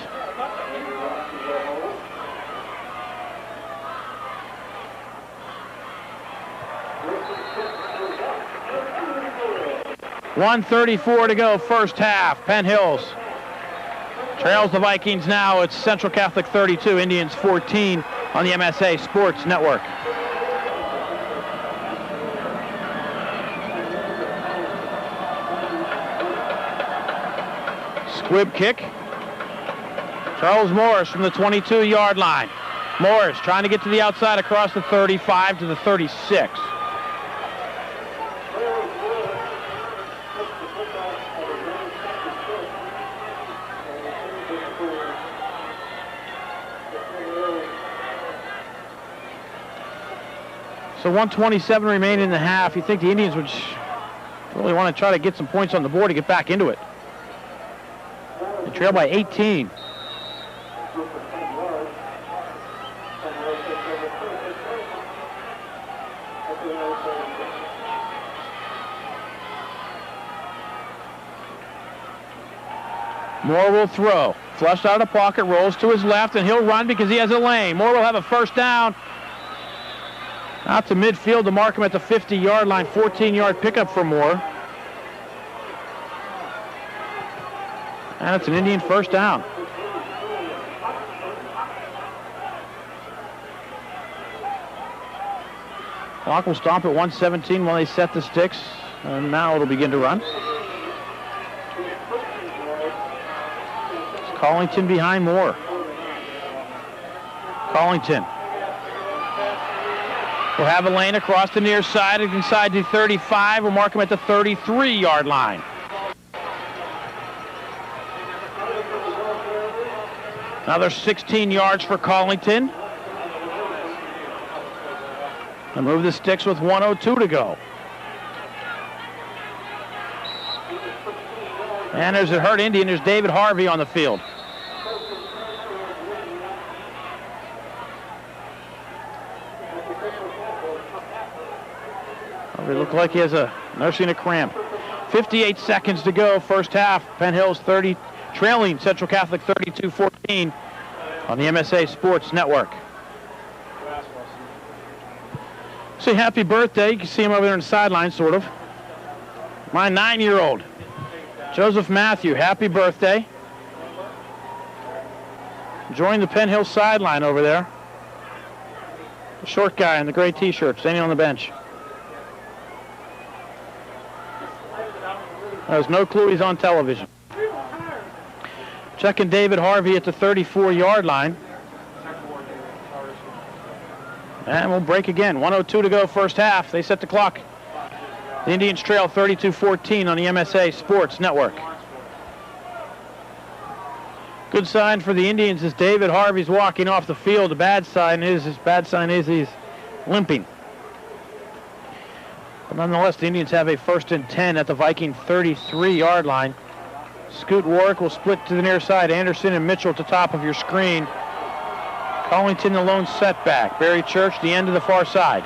S1: $1:34 to go, first half. Penn Hills trails the Vikings now. It's Central Catholic 32, Indians 14 on the MSA Sports Network. Squib kick. Charles Morris from the 22-yard line. Morris trying to get to the outside across the 35 to the 36. So 1:27 remaining in the half. You think the Indians would really want to try to get some points on the board to get back into it. They trail by 18. Moore will throw. Flushed out of the pocket, rolls to his left, and he'll run because he has a lane. Moore will have a first down. Out to midfield to mark him at the 50-yard line. 14-yard pickup for Moore. And it's an Indian first down. Clock will stop at 1:17 while they set the sticks. And now it'll begin to run. It's Collington behind Moore. Collington will have a lane across the near side inside the 35. We'll mark him at the 33-yard line. Another 16 yards for Collington. And move the sticks with 1:02 to go. And there's a hurt Indian. There's David Harvey on the field. It looked like he has nursing a cramp. 58 seconds to go, first half. Penn Hills trailing Central Catholic 32-14 on the MSA Sports Network. Say happy birthday. You can see him over there on the sideline, sort of. My 9-year-old, Joseph Matthew, happy birthday. Enjoying the Penn Hills sideline over there. The short guy in the gray t-shirt standing on the bench. There's no clue he's on television. Checking David Harvey at the 34-yard line. And we'll break again. 1:02 to go first half. They set the clock. The Indians trail 32-14 on the MSA Sports Network. Good sign for the Indians as David Harvey's walking off the field. The bad sign is he's limping. But nonetheless, the Indians have a 1st and 10 at the Viking 33-yard line. Scoot Warwick will split to the near side. Anderson and Mitchell at the top of your screen. Collington the lone setback. Barry Church the end to the far side.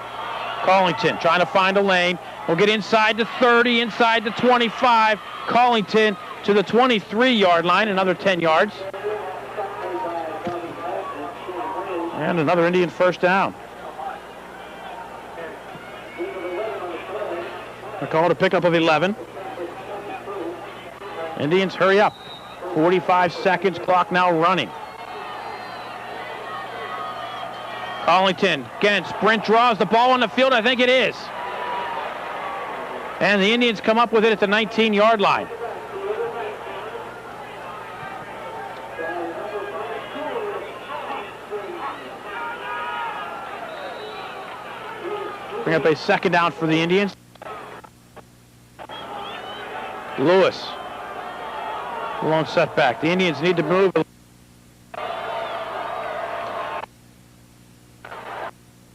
S1: Collington trying to find a lane. Will get inside the 30, inside the 25. Collington to the 23-yard line, another 10 yards. And another Indian first down. A call to pickup of 11. Indians hurry up. 45 seconds, clock now running. Collington, again, sprint draws the ball on the field, I think it is. And the Indians come up with it at the 19-yard line. Bring up a second down for the Indians. Lewis, lone setback. The Indians need to move.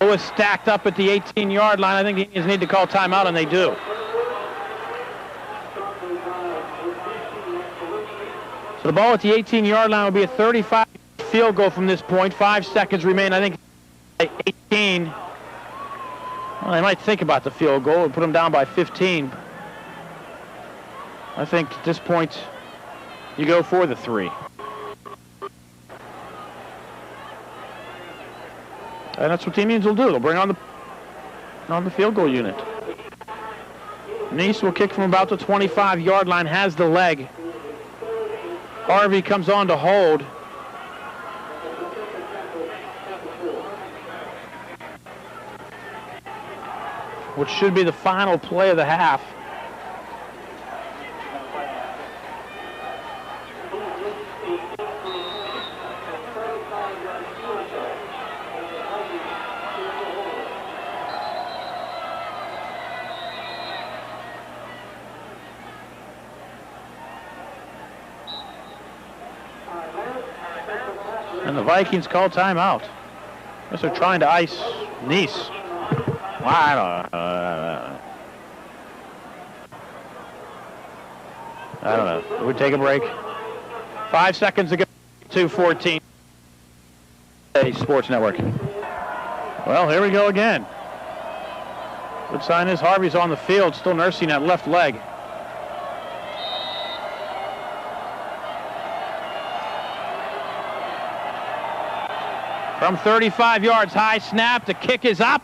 S1: Lewis stacked up at the 18-yard line. I think the Indians need to call timeout, and they do. So the ball at the 18-yard line will be a 35 field goal from this point. 5 seconds remain. I think 18. Well, they might think about the field goal and put them down by 15. I think at this point, you go for the 3. And that's what the Indians will do. They'll bring on the field goal unit. Neese will kick from about the 25-yard line, has the leg. Harvey comes on to hold. Which should be the final play of the half. And the Vikings call timeout. Guess they're trying to ice Neese. Well, I don't know. We take a break. 5 seconds to go. 2:14. Sports Network. Well, here we go again. Good sign is Harvey's on the field, still nursing that left leg. From 35 yards, high snap, the kick is up.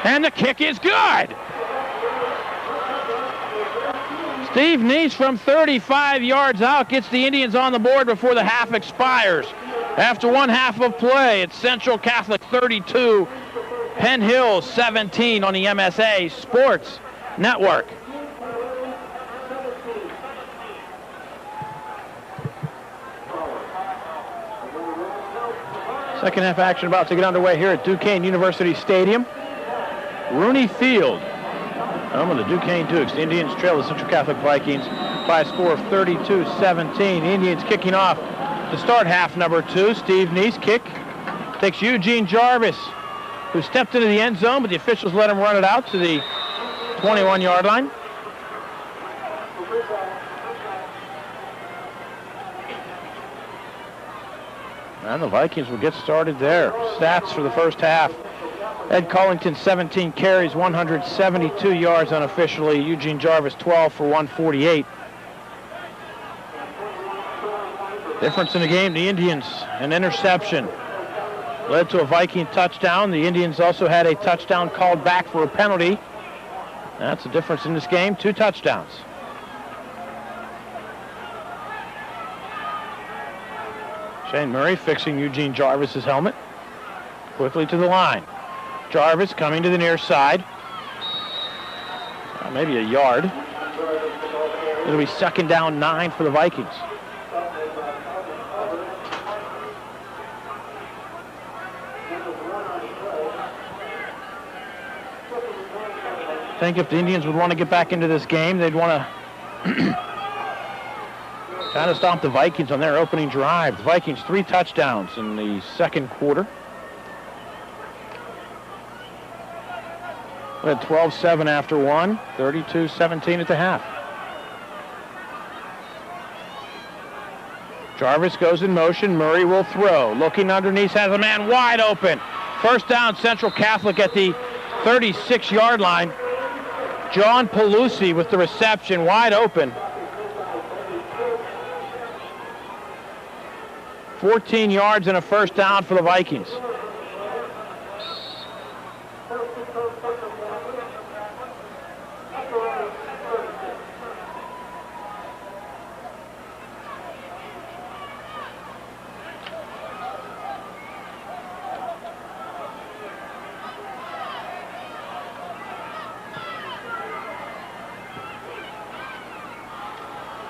S1: And the kick is good. Steve Neese from 35 yards out gets the Indians on the board before the half expires. After one half of play, it's Central Catholic 32, Penn Hills 17 on the MSA Sports Network. Second half action about to get underway here at Duquesne University Stadium. Rooney Field, home of the Duquesne Dukes. The Indians trail the Central Catholic Vikings by a score of 32-17. The Indians kicking off to start half number 2. Steve Neese kick takes Eugene Jarvis, who stepped into the end zone, but the officials let him run it out to the 21-yard line. And the Vikings will get started there. Stats for the first half. Ed Cullington, 17 carries, 172 yards unofficially. Eugene Jarvis, 12 for 148. Difference in the game, the Indians, an interception led to a Viking touchdown. The Indians also had a touchdown called back for a penalty. That's the difference in this game, 2 touchdowns. Shane Murray fixing Eugene Jarvis's helmet. Quickly to the line. Jarvis coming to the near side. Maybe a yard. It'll be 2nd down 9 for the Vikings. I think if the Indians would want to get back into this game, they'd want to kind of stomp the Vikings on their opening drive. The Vikings 3 touchdowns in the second quarter. We had 12-7 after 1, 32-17 at the half. Jarvis goes in motion. Murray will throw. Looking underneath, has a man wide open. First down, Central Catholic at the 36-yard line. John Pelusi with the reception, wide open. 14 yards and a first down for the Vikings.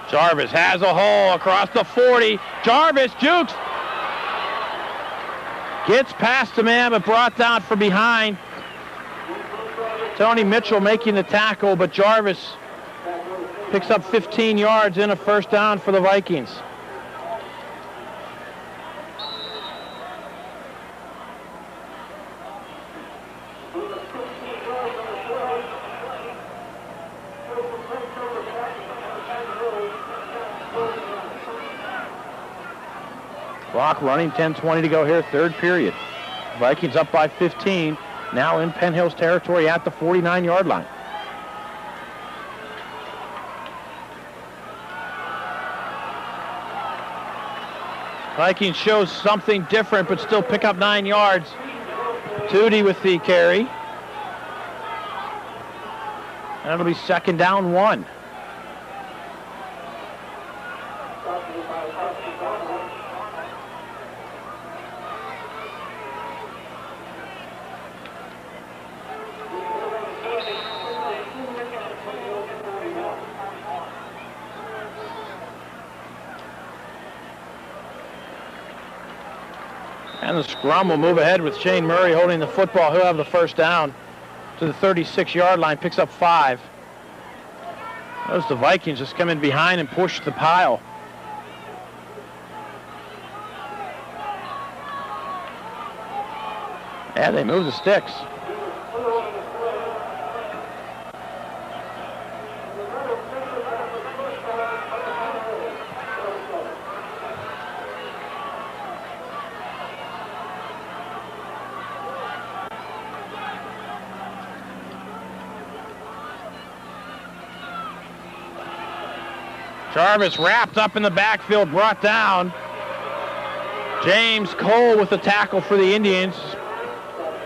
S1: Jarvis has a hole across the 40. Jarvis jukes. Gets past the man, but brought down from behind. Tony Mitchell making the tackle, but Jarvis picks up 15 yards and a first down for the Vikings. Clock running, 10:20 to go here, third period. Vikings up by 15, now in Penn Hills territory at the 49-yard line. Vikings shows something different, but still pick up 9 yards. Tootie with the carry. And it'll be 2nd down 1. And the scrum will move ahead with Shane Murray holding the football. He'll have the first down to the 36-yard line, picks up 5. Notice the Vikings just come in behind and push the pile. Yeah, they move the sticks. Jarvis wrapped up in the backfield, brought down. James Cole with the tackle for the Indians.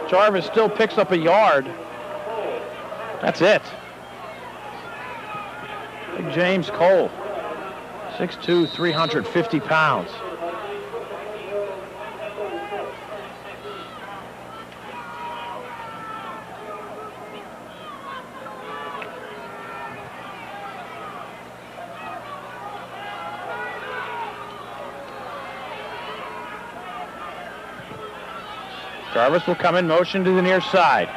S1: Jarvis still picks up a yard. That's it. Big James Cole, 6'2", 350 pounds. Jarvis will come in motion to the near side.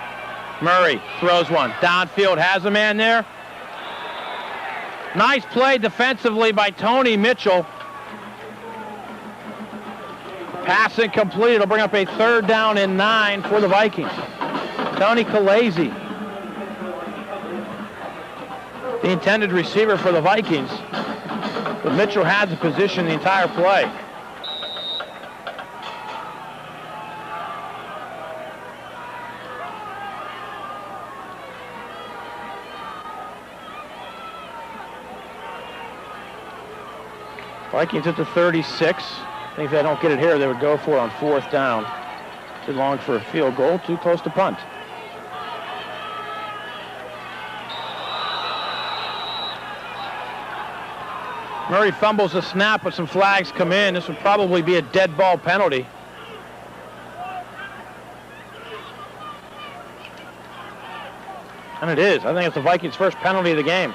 S1: Murray throws one. Downfield, has a man there. Nice play defensively by Tony Mitchell. Pass incomplete. It'll bring up a 3rd down and 9 for the Vikings. Tony Kalezi, the intended receiver for the Vikings. But Mitchell had the position the entire play. Vikings at the 36. I think if they don't get it here, they would go for it on 4th down. Too long for a field goal, too close to punt. Murray fumbles the snap, but some flags come in. This would probably be a dead ball penalty. And it is. I think it's the Vikings' first penalty of the game.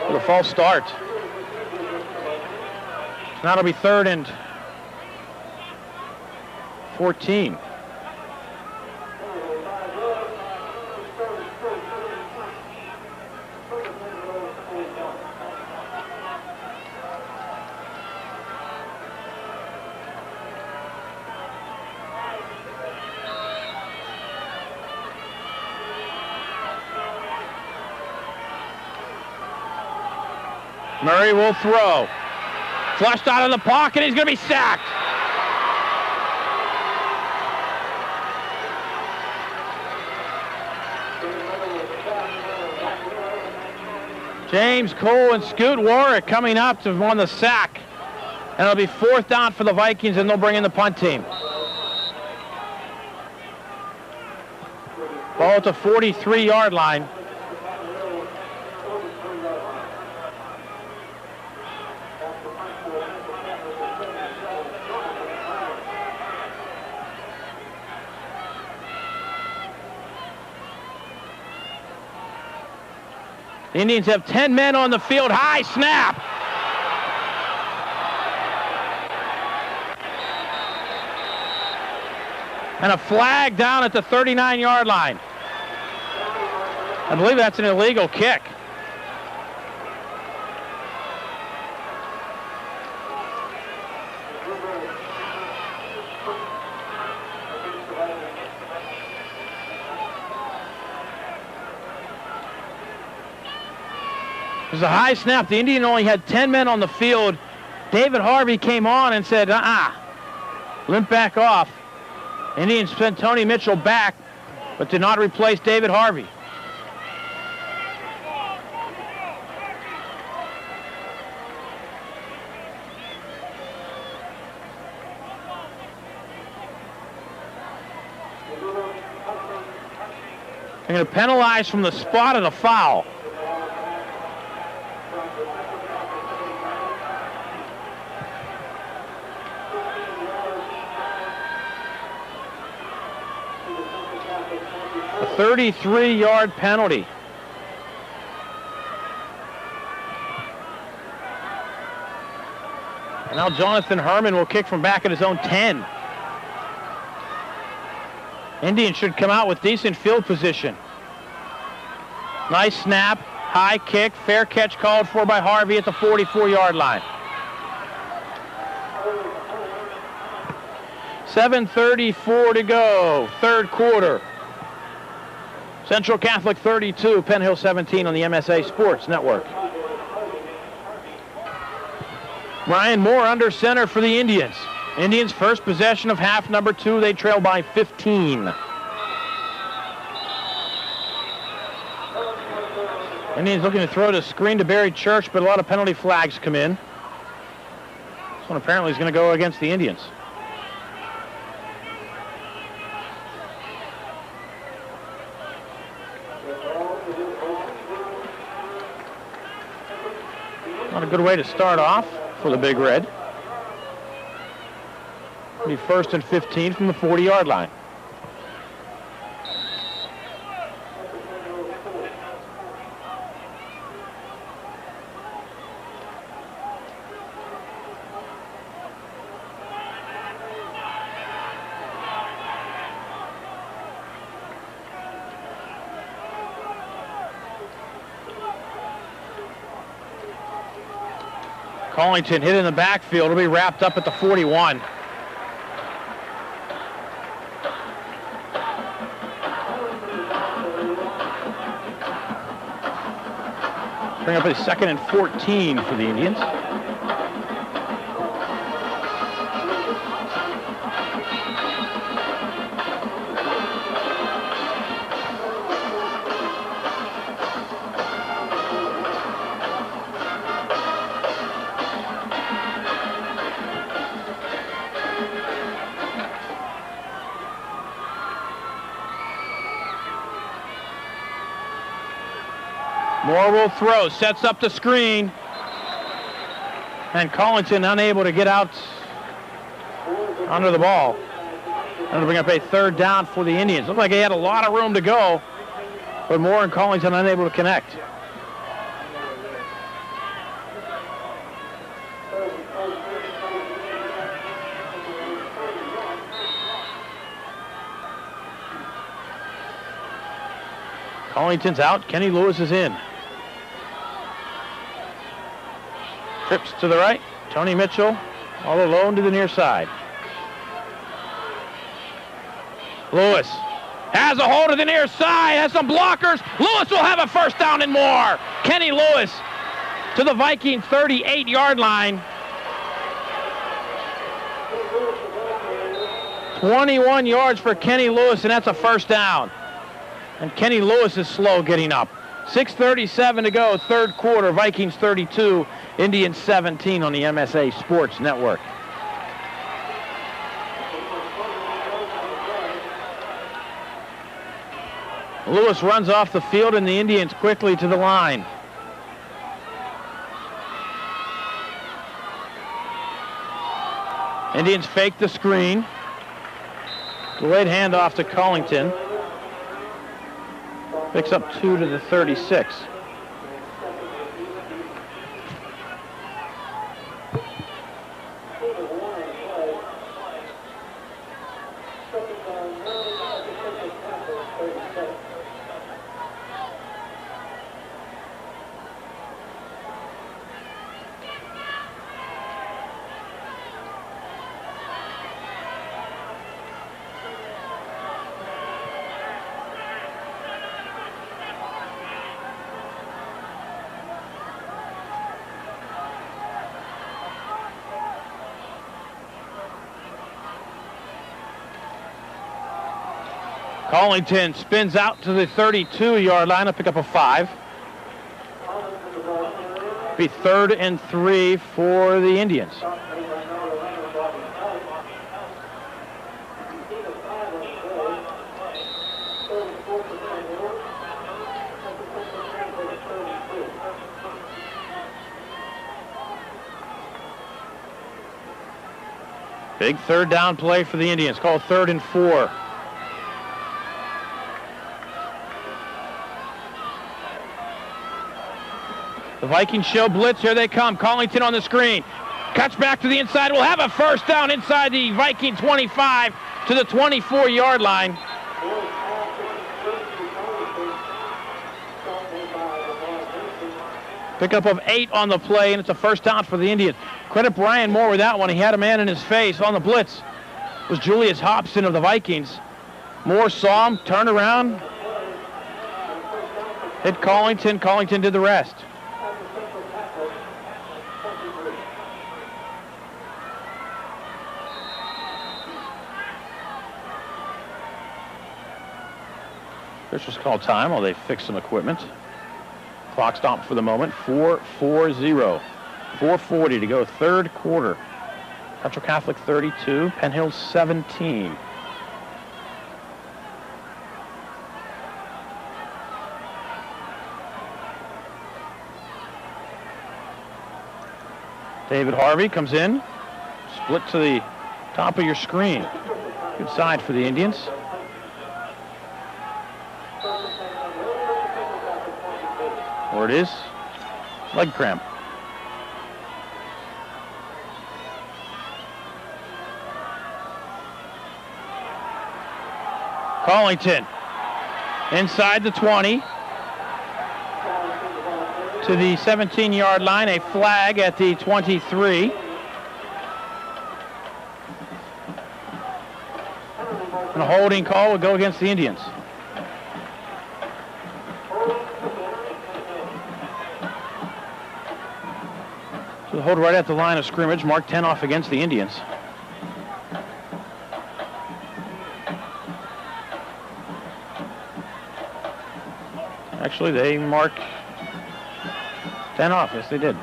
S1: With a false start. Now it'll be 3rd and 14. Murray will throw. Flushed out of the pocket. He's going to be sacked. James Cole and Scoot Warwick coming up to win the sack. And it'll be 4th down for the Vikings, and they'll bring in the punt team. Ball at the 43-yard line. The Indians have 10 men on the field. High snap. And a flag down at the 39-yard line. I believe that's an illegal kick. It was a high snap. The Indian only had 10 men on the field. David Harvey came on and said, limp back off. Indians sent Tony Mitchell back, but did not replace David Harvey. They're going to penalize from the spot of the foul. A 33-yard penalty. And now Jonathan Herman will kick from back at his own 10. Indians should come out with decent field position. Nice snap, high kick, fair catch called for by Harvey at the 44-yard line. 7:34 to go, 3rd quarter. Central Catholic 32, Penn Hill 17 on the MSA Sports Network. Ryan Moore under center for the Indians. Indians' first possession of half number 2. They trail by 15. Indians looking to throw the screen to Barry Church, but a lot of penalty flags come in. This one apparently is going to go against the Indians. Not a good way to start off for the Big Red. It'll be 1st and 15 from the 40-yard line. Collington hit in the backfield. It'll be wrapped up at the 41. Bring up a 2nd and 14 for the Indians. Moore will throw, sets up the screen. And Collington unable to get out under the ball. And to bring up a third down for the Indians. Looked like they had a lot of room to go, but Moore and Collington unable to connect. Collington's out. Kenny Lewis is in. Trips to the right. Tony Mitchell all alone to the near side. Lewis has a hold of the near side, has some blockers. Lewis will have a first down and more. Kenny Lewis to the Viking 38-yard line. 21 yards for Kenny Lewis, and that's a first down. And Kenny Lewis is slow getting up. 6:37 to go, third quarter. Vikings 32, Indians 17 on the MSA Sports Network. Lewis runs off the field, and the Indians quickly to the line. Indians fake the screen. Delayed handoff to Collington. Picks up 2 to the 36. Collington spins out to the 32-yard line to pick up a 5. Be 3rd and 3 for the Indians. Big third down play for the Indians, called 3rd and 4. The Vikings show blitz. Here they come. Collington on the screen. Cuts back to the inside. We'll have a first down inside the Viking 25 to the 24-yard line. Pickup of 8 on the play, and it's a first down for the Indians. Credit Brian Moore with that one. He had a man in his face on the blitz. It was Julius Hobson of the Vikings. Moore saw him, turned around, hit Collington. Collington did the rest. Officials call time while they fix some equipment. Clock stopped for the moment. 4:40. 4:40 to go, third quarter. Central Catholic 32, Penn Hill 17. David Harvey comes in. Split to the top of your screen. Good side for the Indians. Or it is leg cramp. Collington inside the 20 to the 17-yard line. A flag at the 23. And a holding call will go against the Indians. So the hold right at the line of scrimmage, mark 10 off against the Indians. Actually, they mark 10 off. Yes, they did.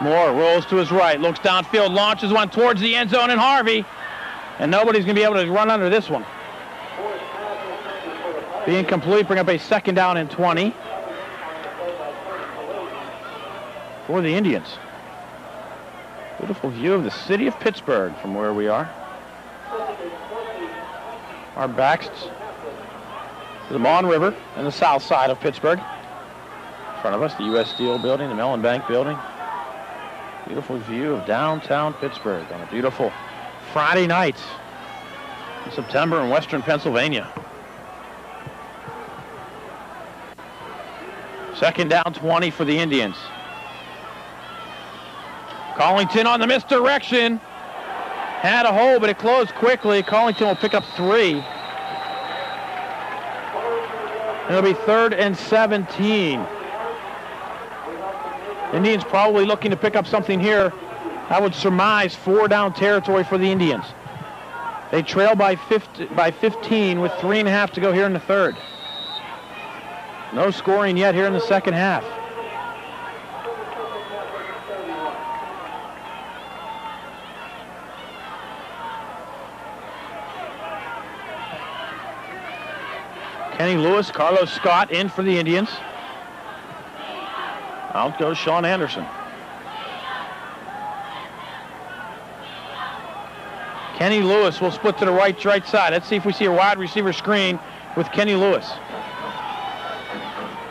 S1: Moore rolls to his right, looks downfield, launches one towards the end zone, and Harvey. And nobody's going to be able to run under this one. Being complete, bring up a 2nd down and 20 for the Indians. Beautiful view of the city of Pittsburgh from where we are. Our backs to the Mon River and the south side of Pittsburgh. In front of us, the U.S. Steel building, the Mellon Bank building. Beautiful view of downtown Pittsburgh on a beautiful Friday night in September in western Pennsylvania. 2nd down 20 for the Indians. Collington on the misdirection. Had a hole, but it closed quickly. Collington will pick up 3. It'll be 3rd and 17. Indians probably looking to pick up something here. I would surmise 4-down territory for the Indians. They trail by 15 with 3.5 to go here in the 3rd. No scoring yet here in the 2nd half. Kenny Lewis, Carlos Scott in for the Indians. Out goes Sean Anderson. Kenny Lewis will split to the right side. Let's see if we see a wide receiver screen with Kenny Lewis.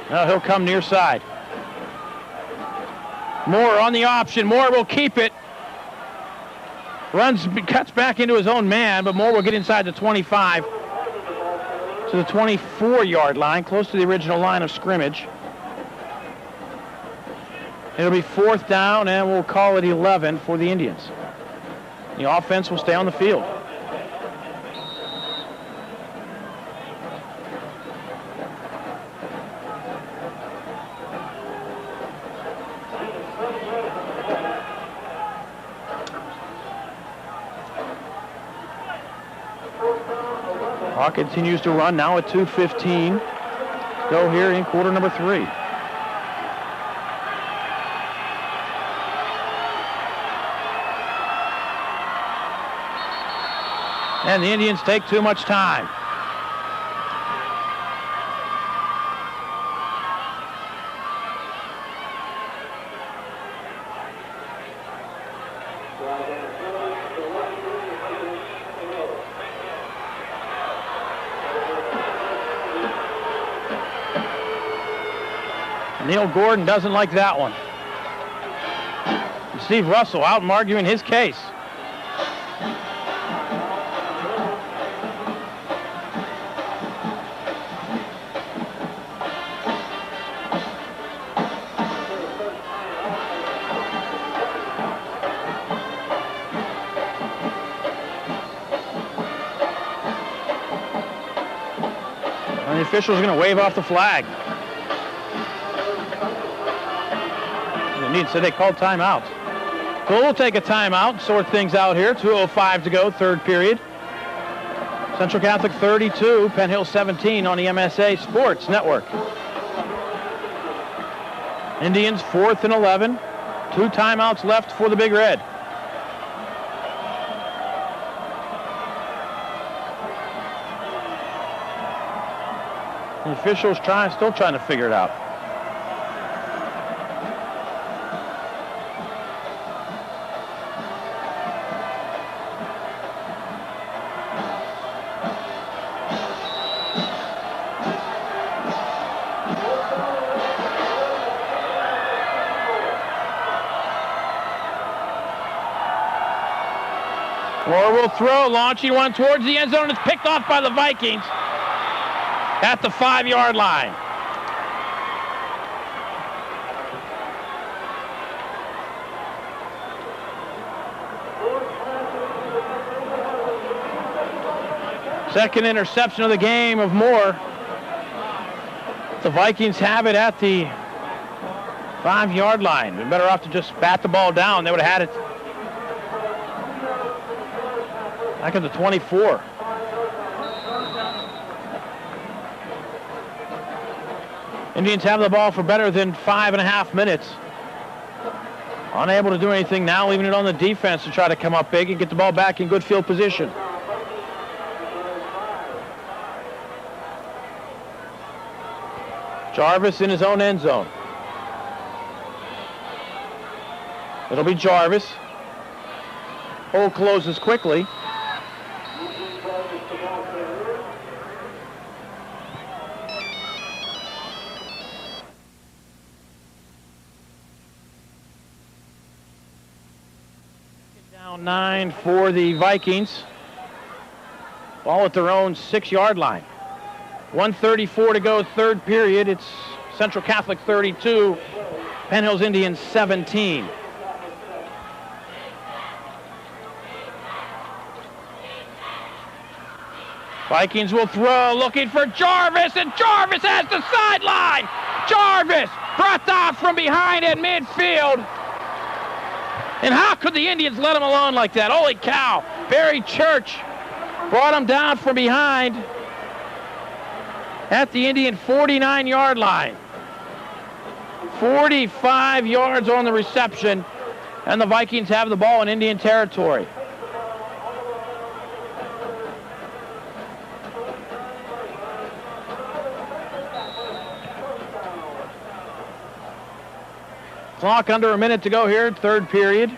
S1: Now he'll come near side. Moore on the option. Moore will keep it. Cuts back into his own man, but Moore will get inside the 25 to the 24-yard line, close to the original line of scrimmage. It'll be 4th down, and we'll call it 11 for the Indians. The offense will stay on the field. Clock continues to run now at 2:15. Go here in quarter number 3. And the Indians take too much time. Neil Gordon doesn't like that one. Steve Russell out and arguing his case. And the official's going to wave off the flag. So they called timeout. So we'll take a timeout, sort things out here. 2:05 to go, 3rd period. Central Catholic 32, Penn Hill 17 on the MSA Sports Network. Indians 4th and 11. 2 timeouts left for the Big Red. The officials still trying to figure it out. Moore will throw, launching one towards the end zone. It's picked off by the Vikings at the 5-yard line. Second interception of the game of Moore. The Vikings have it at the 5-yard line. They're better off to just bat the ball down. They would have had it. Back at the 24. Indians have the ball for better than 5.5 minutes. Unable to do anything now, leaving it on the defense to try to come up big and get the ball back in good field position. Jarvis in his own end zone. It'll be Jarvis. Hole closes quickly. Down 9 for the Vikings. Ball at their own 6-yard line. 1:34 to go, third period. It's Central Catholic 32, Penn Hills Indians 17. Vikings will throw, looking for Jarvis, and Jarvis has the sideline. Jarvis brought down from behind at midfield. And how could the Indians let him alone like that? Holy cow. Barry Church brought him down from behind at the Indian 49-yard line. 45 yards on the reception, and the Vikings have the ball in Indian territory. Clock under a minute to go here, third period.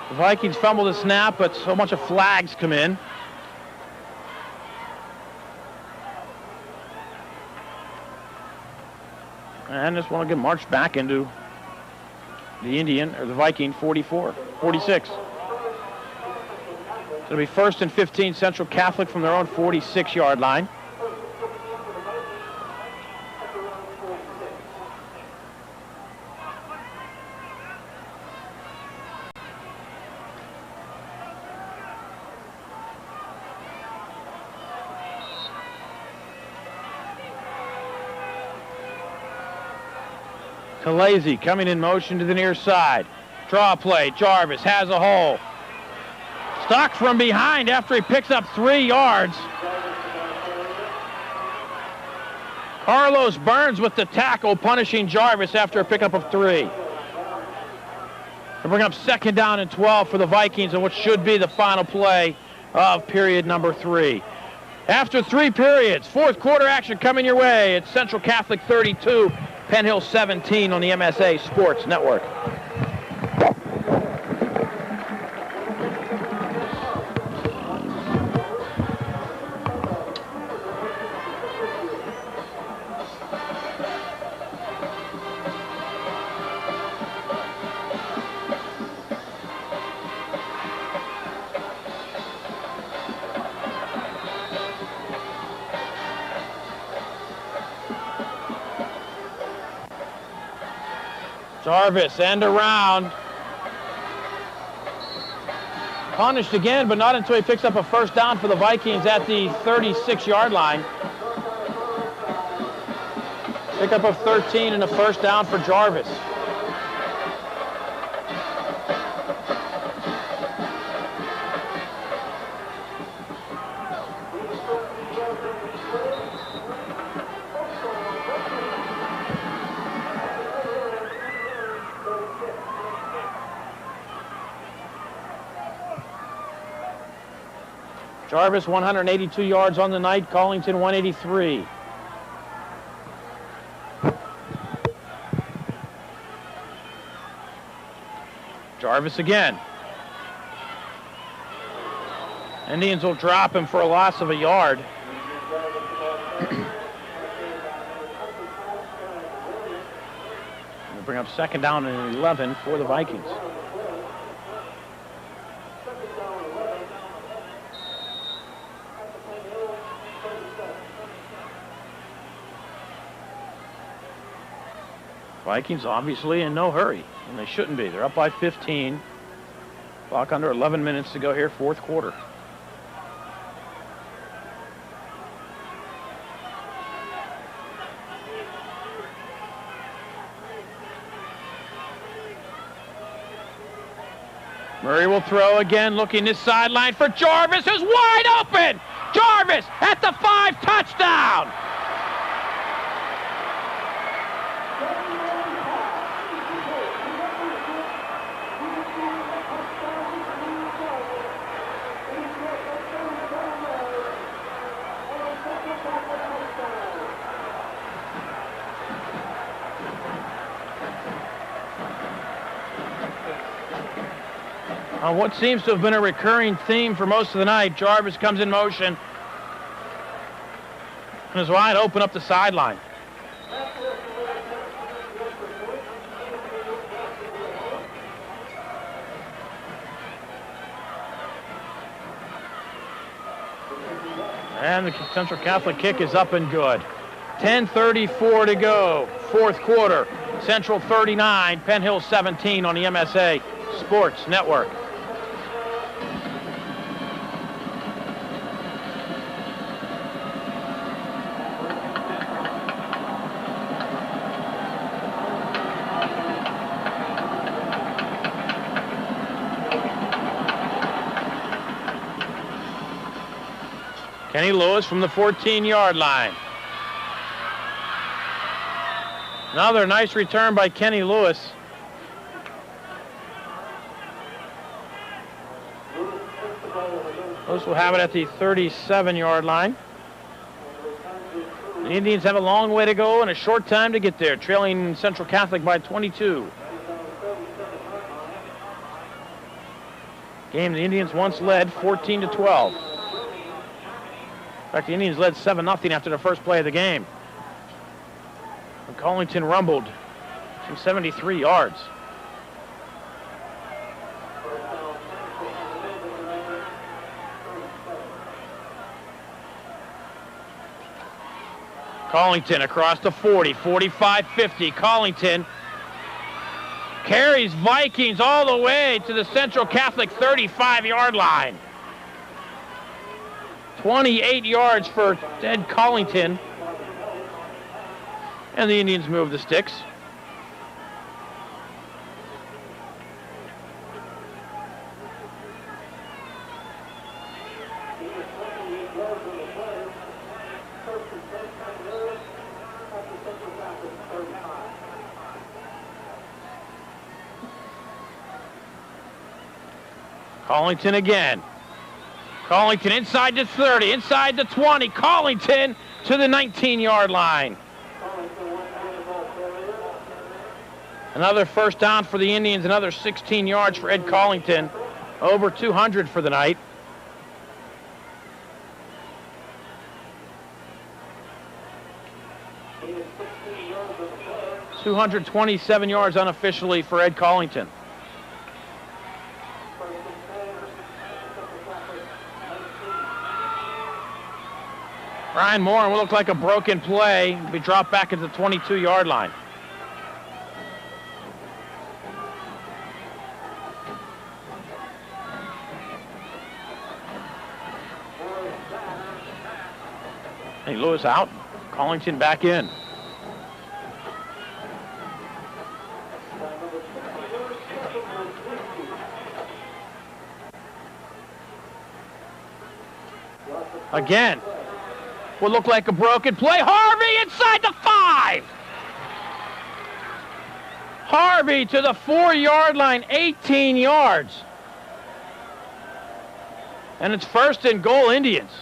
S1: The Vikings fumble the snap, but so much of flags come in. And this one will get marched back into the Indian, or the Viking 46. It'll be 1st and 15, Central Catholic from their own 46-yard line. Lazy coming in motion to the near side. Draw play. Jarvis has a hole. Stocked from behind after he picks up 3 yards. Carlos Burns with the tackle, punishing Jarvis after a pickup of 3. They bring up 2nd down and 12 for the Vikings in what should be the final play of period number 3. After 3 periods, 4th quarter action coming your way. It's Central Catholic 32. Penn Hill 17 on the MSA Sports Network. Jarvis end around. Punished again, but not until he picks up a 1st down for the Vikings at the 36-yard line. Pickup of 13 and a 1st down for Jarvis. Jarvis 182 yards on the night, Collington 183. Jarvis again. Indians will drop him for a loss of a yard. We'll bring up 2nd down and 11 for the Vikings. Vikings obviously in no hurry, and they shouldn't be. They're up by 15. Clock under 11 minutes to go here, fourth quarter. Murray will throw again, looking this sideline for Jarvis, who's wide open! Jarvis at the 5, touchdown! On what seems to have been a recurring theme for most of the night, Jarvis comes in motion and is wide open up the sideline. And the Central Catholic kick is up and good. 10:34 to go, fourth quarter. Central 39, Penn Hill 17 on the MSA Sports Network. Kenny Lewis from the 14-yard line. Another nice return by Kenny Lewis. Lewis will have it at the 37-yard line. The Indians have a long way to go and a short time to get there, trailing Central Catholic by 22. Game the Indians once led 14-12. In fact, the Indians led 7-0 after the first play of the game. And Collington rumbled some 73 yards. Collington across the 40, 45, 50. Collington carries Vikings all the way to the Central Catholic 35-yard line. 28 yards for Ed Collington. And the Indians move the sticks. Collington again. Collington inside the 30, inside the 20. Collington to the 19-yard line. Another first down for the Indians, another 16 yards for Ed Collington. Over 200 for the night. $227 yards unofficially for Ed Collington. Ryan Moore will look like a broken play. Be dropped back at the 22-yard line. Hey, Lewis out. Collington back in. Again. Will look like a broken play. Harvey inside the 5. Harvey to the 4-yard line, 18 yards. And it's first and goal, Indians.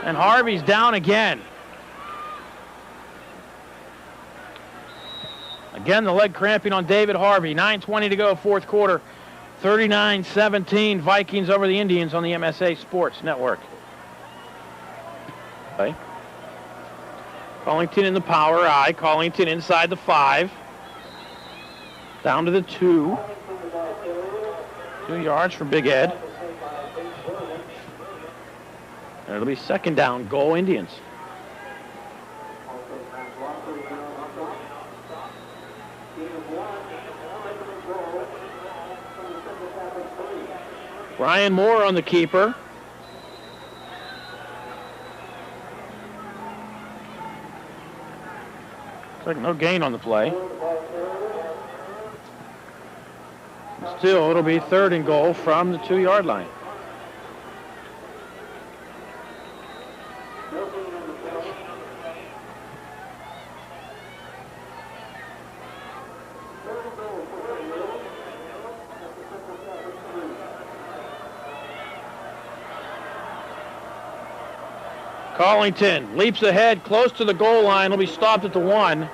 S1: And Harvey's down again. Again, the leg cramping on David Harvey. 9:20 to go, fourth quarter. 39-17, Vikings over the Indians on the MSA Sports Network. Okay. Collington in the power I. Collington inside the 5. Down to the 2. 2 yards for Big Ed. And it'll be second down, goal Indians. Brian Moore on the keeper. Looks like no gain on the play. Still, it'll be 3rd and goal from the 2-yard line. Collington leaps ahead close to the goal line. He'll be stopped at the 1.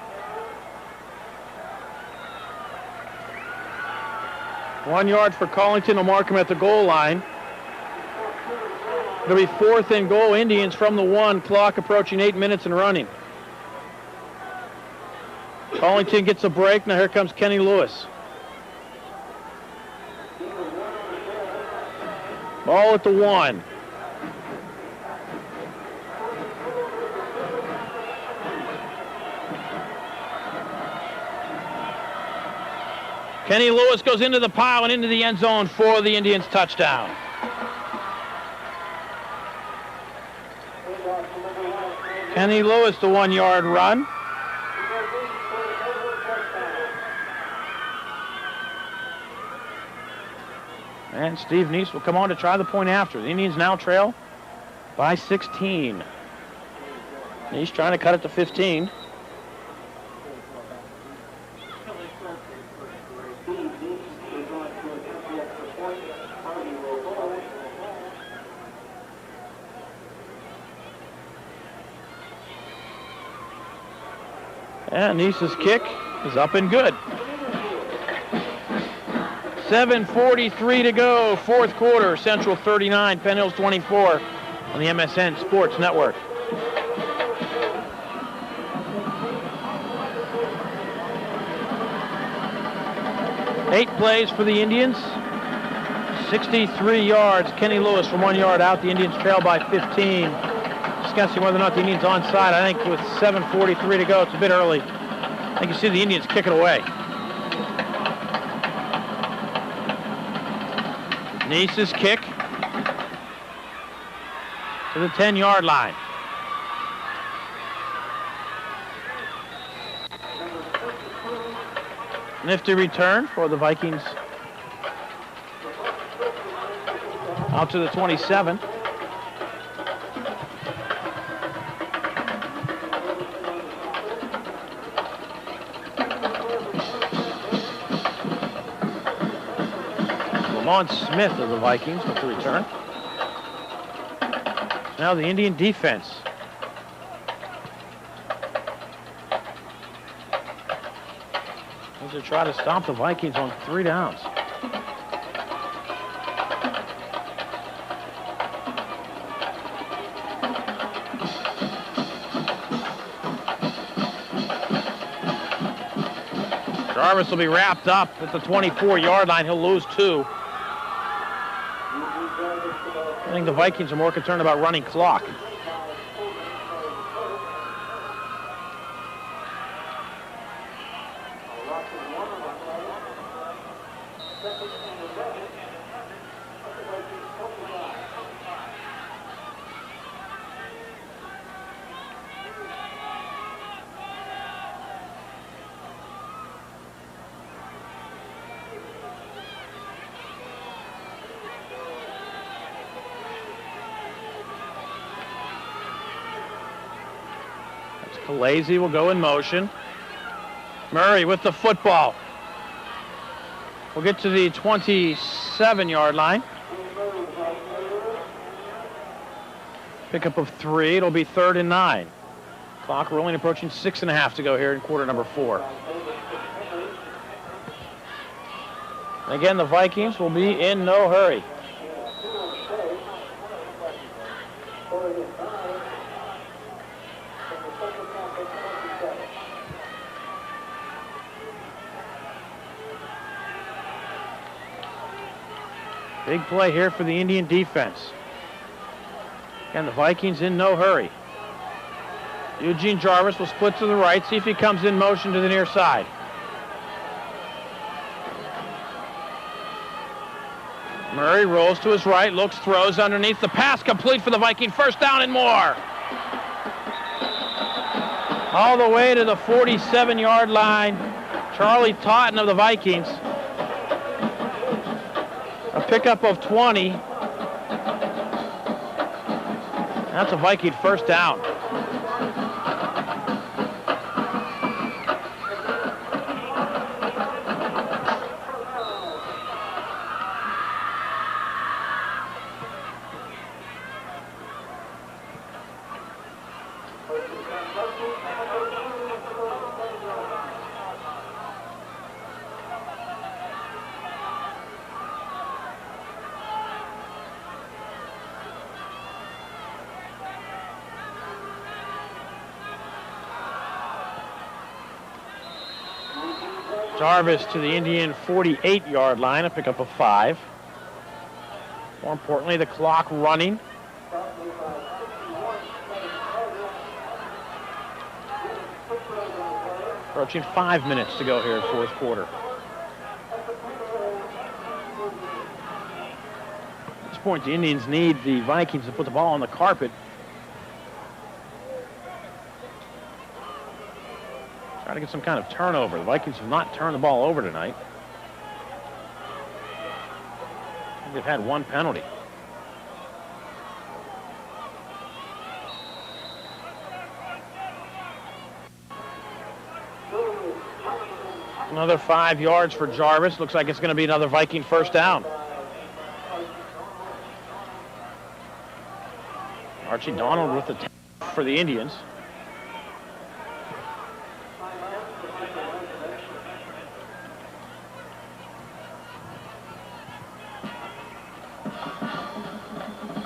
S1: 1 yard for Collington. Will mark him at the goal line. It'll be 4th and goal. Indians from the 1. Clock approaching 8 minutes and running. Collington gets a break. Now here comes Kenny Lewis. Ball at the 1. Kenny Lewis goes into the pile and into the end zone for the Indians' touchdown. Kenny Lewis, the 1-yard run. And Steve Neese will come on to try the point after. The Indians now trail by 16. Neese trying to cut it to 15. And Neese's kick is up and good. 7:43 to go, 4th quarter. Central 39, Penn Hills 24 on the MSN Sports Network. Eight plays for the Indians. 63 yards. Kenny Lewis from 1 yard out. The Indians trail by 15. Discussing whether or not the Indians onside. I think with 7:43 to go, it's a bit early. I think you see the Indians kick it away. Neese's kick to the 10-yard line. Nifty return for the Vikings out to the 27. Lamont Smith of the Vikings with the return. Now the Indian defense. As they try to stop the Vikings on 3 downs. Jarvis will be wrapped up at the 24-yard line. He'll lose 2. I think the Vikings are more concerned about running clock. Lazy will go in motion. Murray with the football. We'll get to the 27-yard line. Pickup of 3. It'll be 3rd and 9. Clock rolling, approaching 6.5 to go here in quarter number 4. And again, the Vikings will be in no hurry. Big play here for the Indian defense. Again, the Vikings in no hurry. Eugene Jarvis will split to the right, see if he comes in motion to the near side. Murray rolls to his right, looks, throws underneath. The pass complete for the Viking. First down and more. All the way to the 47-yard line. Charlie Totten of the Vikings. A pickup of 20. That's a Viking first down. Jarvis to the Indian 48-yard line, a pickup of 5. More importantly, the clock running. Approaching 5 minutes to go here in fourth quarter. At this point, the Indians need the Vikings to put the ball on the carpet. Try to get some kind of turnover. The Vikings have not turned the ball over tonight. They've had one penalty. Another 5 yards for Jarvis. Looks like it's going to be another Viking first down. Archie Donald with the tackle for the Indians.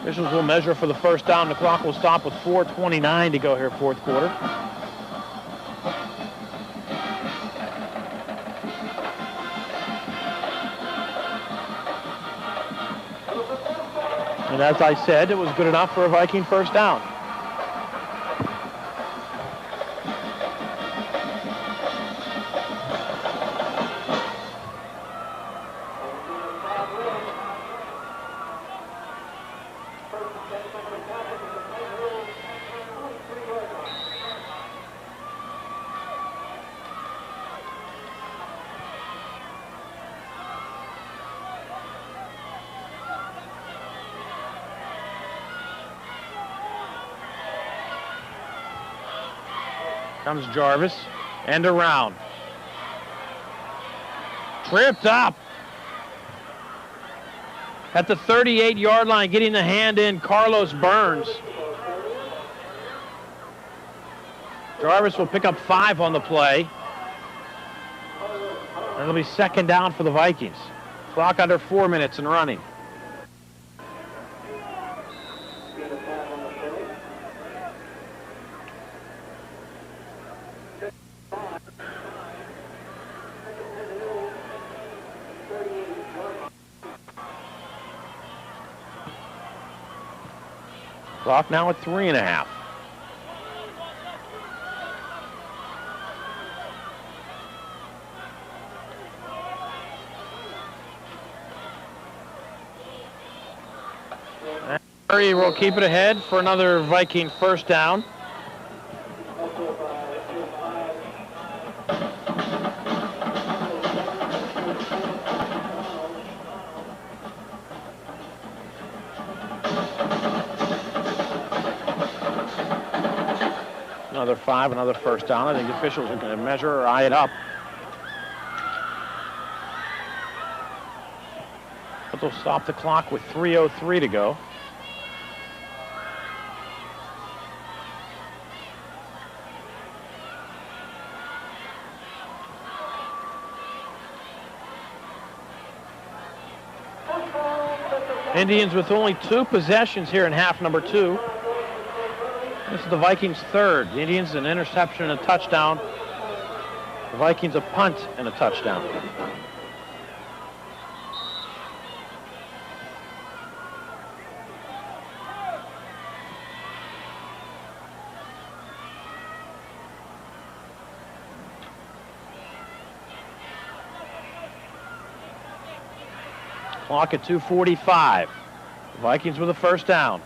S1: Officials will measure for the first down. The clock will stop with 4:29 to go here, fourth quarter. And as I said, it was good enough for a Viking first down. Comes Jarvis, and around. Tripped up. At the 38-yard line, getting the hand in, Carlos Burns. Jarvis will pick up 5 on the play. And it'll be second down for the Vikings. Clock under 4 minutes and running. Clock now at 3.5. Navari will keep it ahead for another Viking first down. Another 5, another first down. I think the officials are going to measure or eye it up. But they'll stop the clock with 3:03 to go. Indians with only 2 possessions here in half number 2. This is the Vikings' third. The Indians an interception and a touchdown. The Vikings a punt and a touchdown. Clock at 2:45. The Vikings with a first down.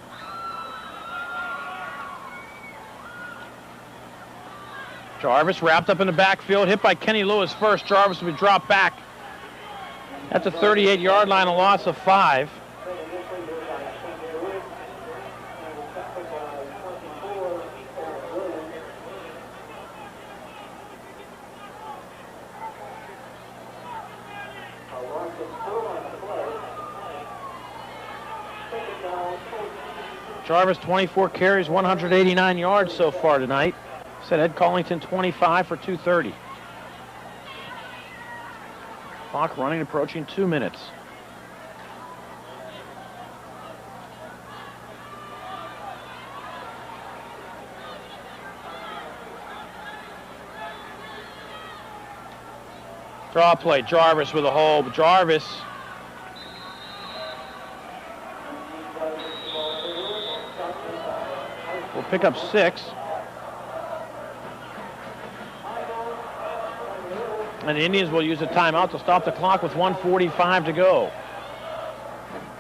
S1: Jarvis wrapped up in the backfield, hit by Kenny Lewis first. Jarvis will be dropped back at the 38-yard line, a loss of 5. Jarvis, 24 carries, 189 yards so far tonight. Said Ed Collington, 25 for 230. Clock running, approaching 2 minutes. Draw play, Jarvis with a hold. Jarvis will pick up 6. And the Indians will use a timeout to stop the clock with 1:45 to go.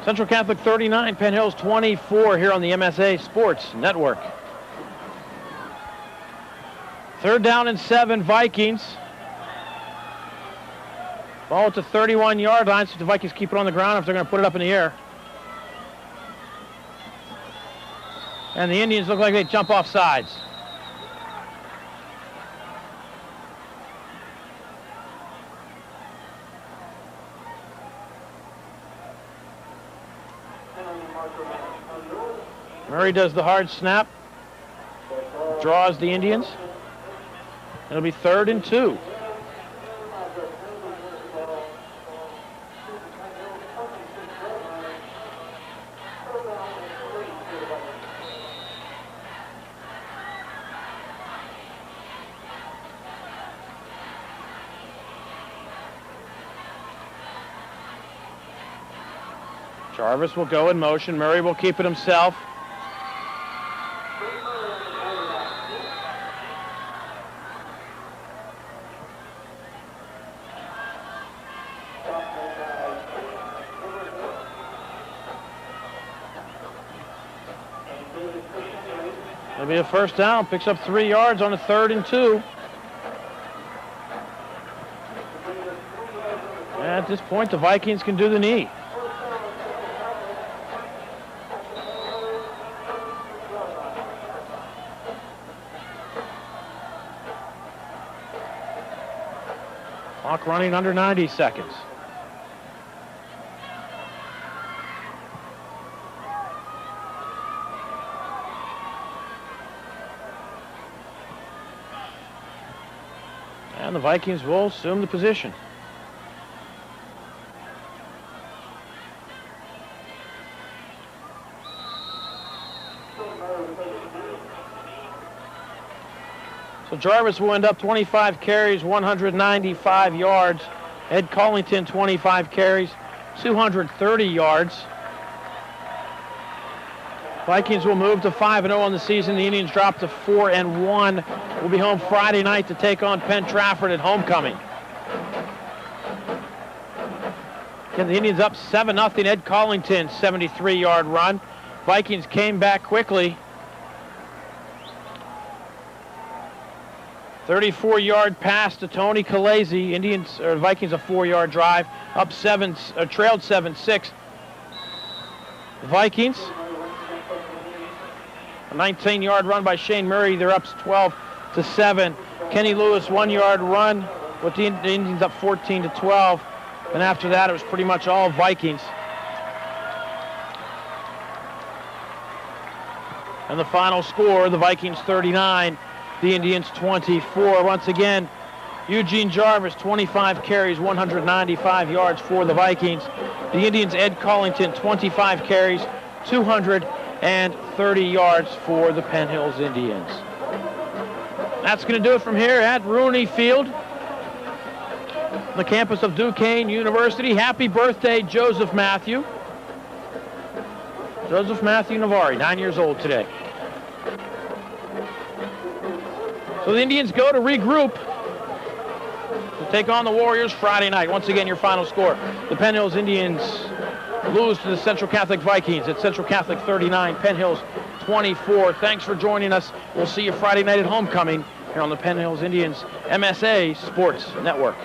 S1: Central Catholic 39, Penn Hills 24 here on the MSA Sports Network. 3rd down and 7, Vikings. Ball at the 31-yard line, so the Vikings keep it on the ground if they're going to put it up in the air. And the Indians look like they jump off sides. Murray does the hard snap, draws the Indians. It'll be 3rd and 2. Jarvis will go in motion. Murray will keep it himself. It'll be a first down. Picks up 3 yards on a 3rd and 2. And at this point, the Vikings can do the knee. Clock running under 90 seconds. And the Vikings will assume the position. So Jarvis will end up 25 carries, 195 yards. Ed Collington, 25 carries, 230 yards. Vikings will move to 5-0 on the season. The Indians drop to 4-1. We'll be home Friday night to take on Penn Trafford at homecoming. Again, the Indians up 7-0. Ed Collington, 73-yard run. Vikings came back quickly. 34-yard pass to Tony Calese. Vikings a 4-yard drive. Trailed 7-6. Vikings. A 19-yard run by Shane Murray. They're up 12-7. Kenny Lewis 1-yard run with the Indians up 14-12. And after that, it was pretty much all Vikings. And the final score, the Vikings 39, the Indians 24. Once again, Eugene Jarvis, 25 carries, 195 yards for the Vikings. The Indians, Ed Collington, 25 carries, 230 yards for the Penn Hills Indians. That's going to do it from here at Rooney Field, the campus of Duquesne University. Happy birthday, Joseph Matthew. Joseph Matthew Navari, 9 years old today. So the Indians go to regroup to take on the Warriors Friday night. Once again, your final score. The Penn Hills Indians lose to the Central Catholic Vikings at Central Catholic 39, Penn Hills 24. Thanks for joining us. We'll see you Friday night at homecoming here on the Penn Hills Indians MSA Sports Network.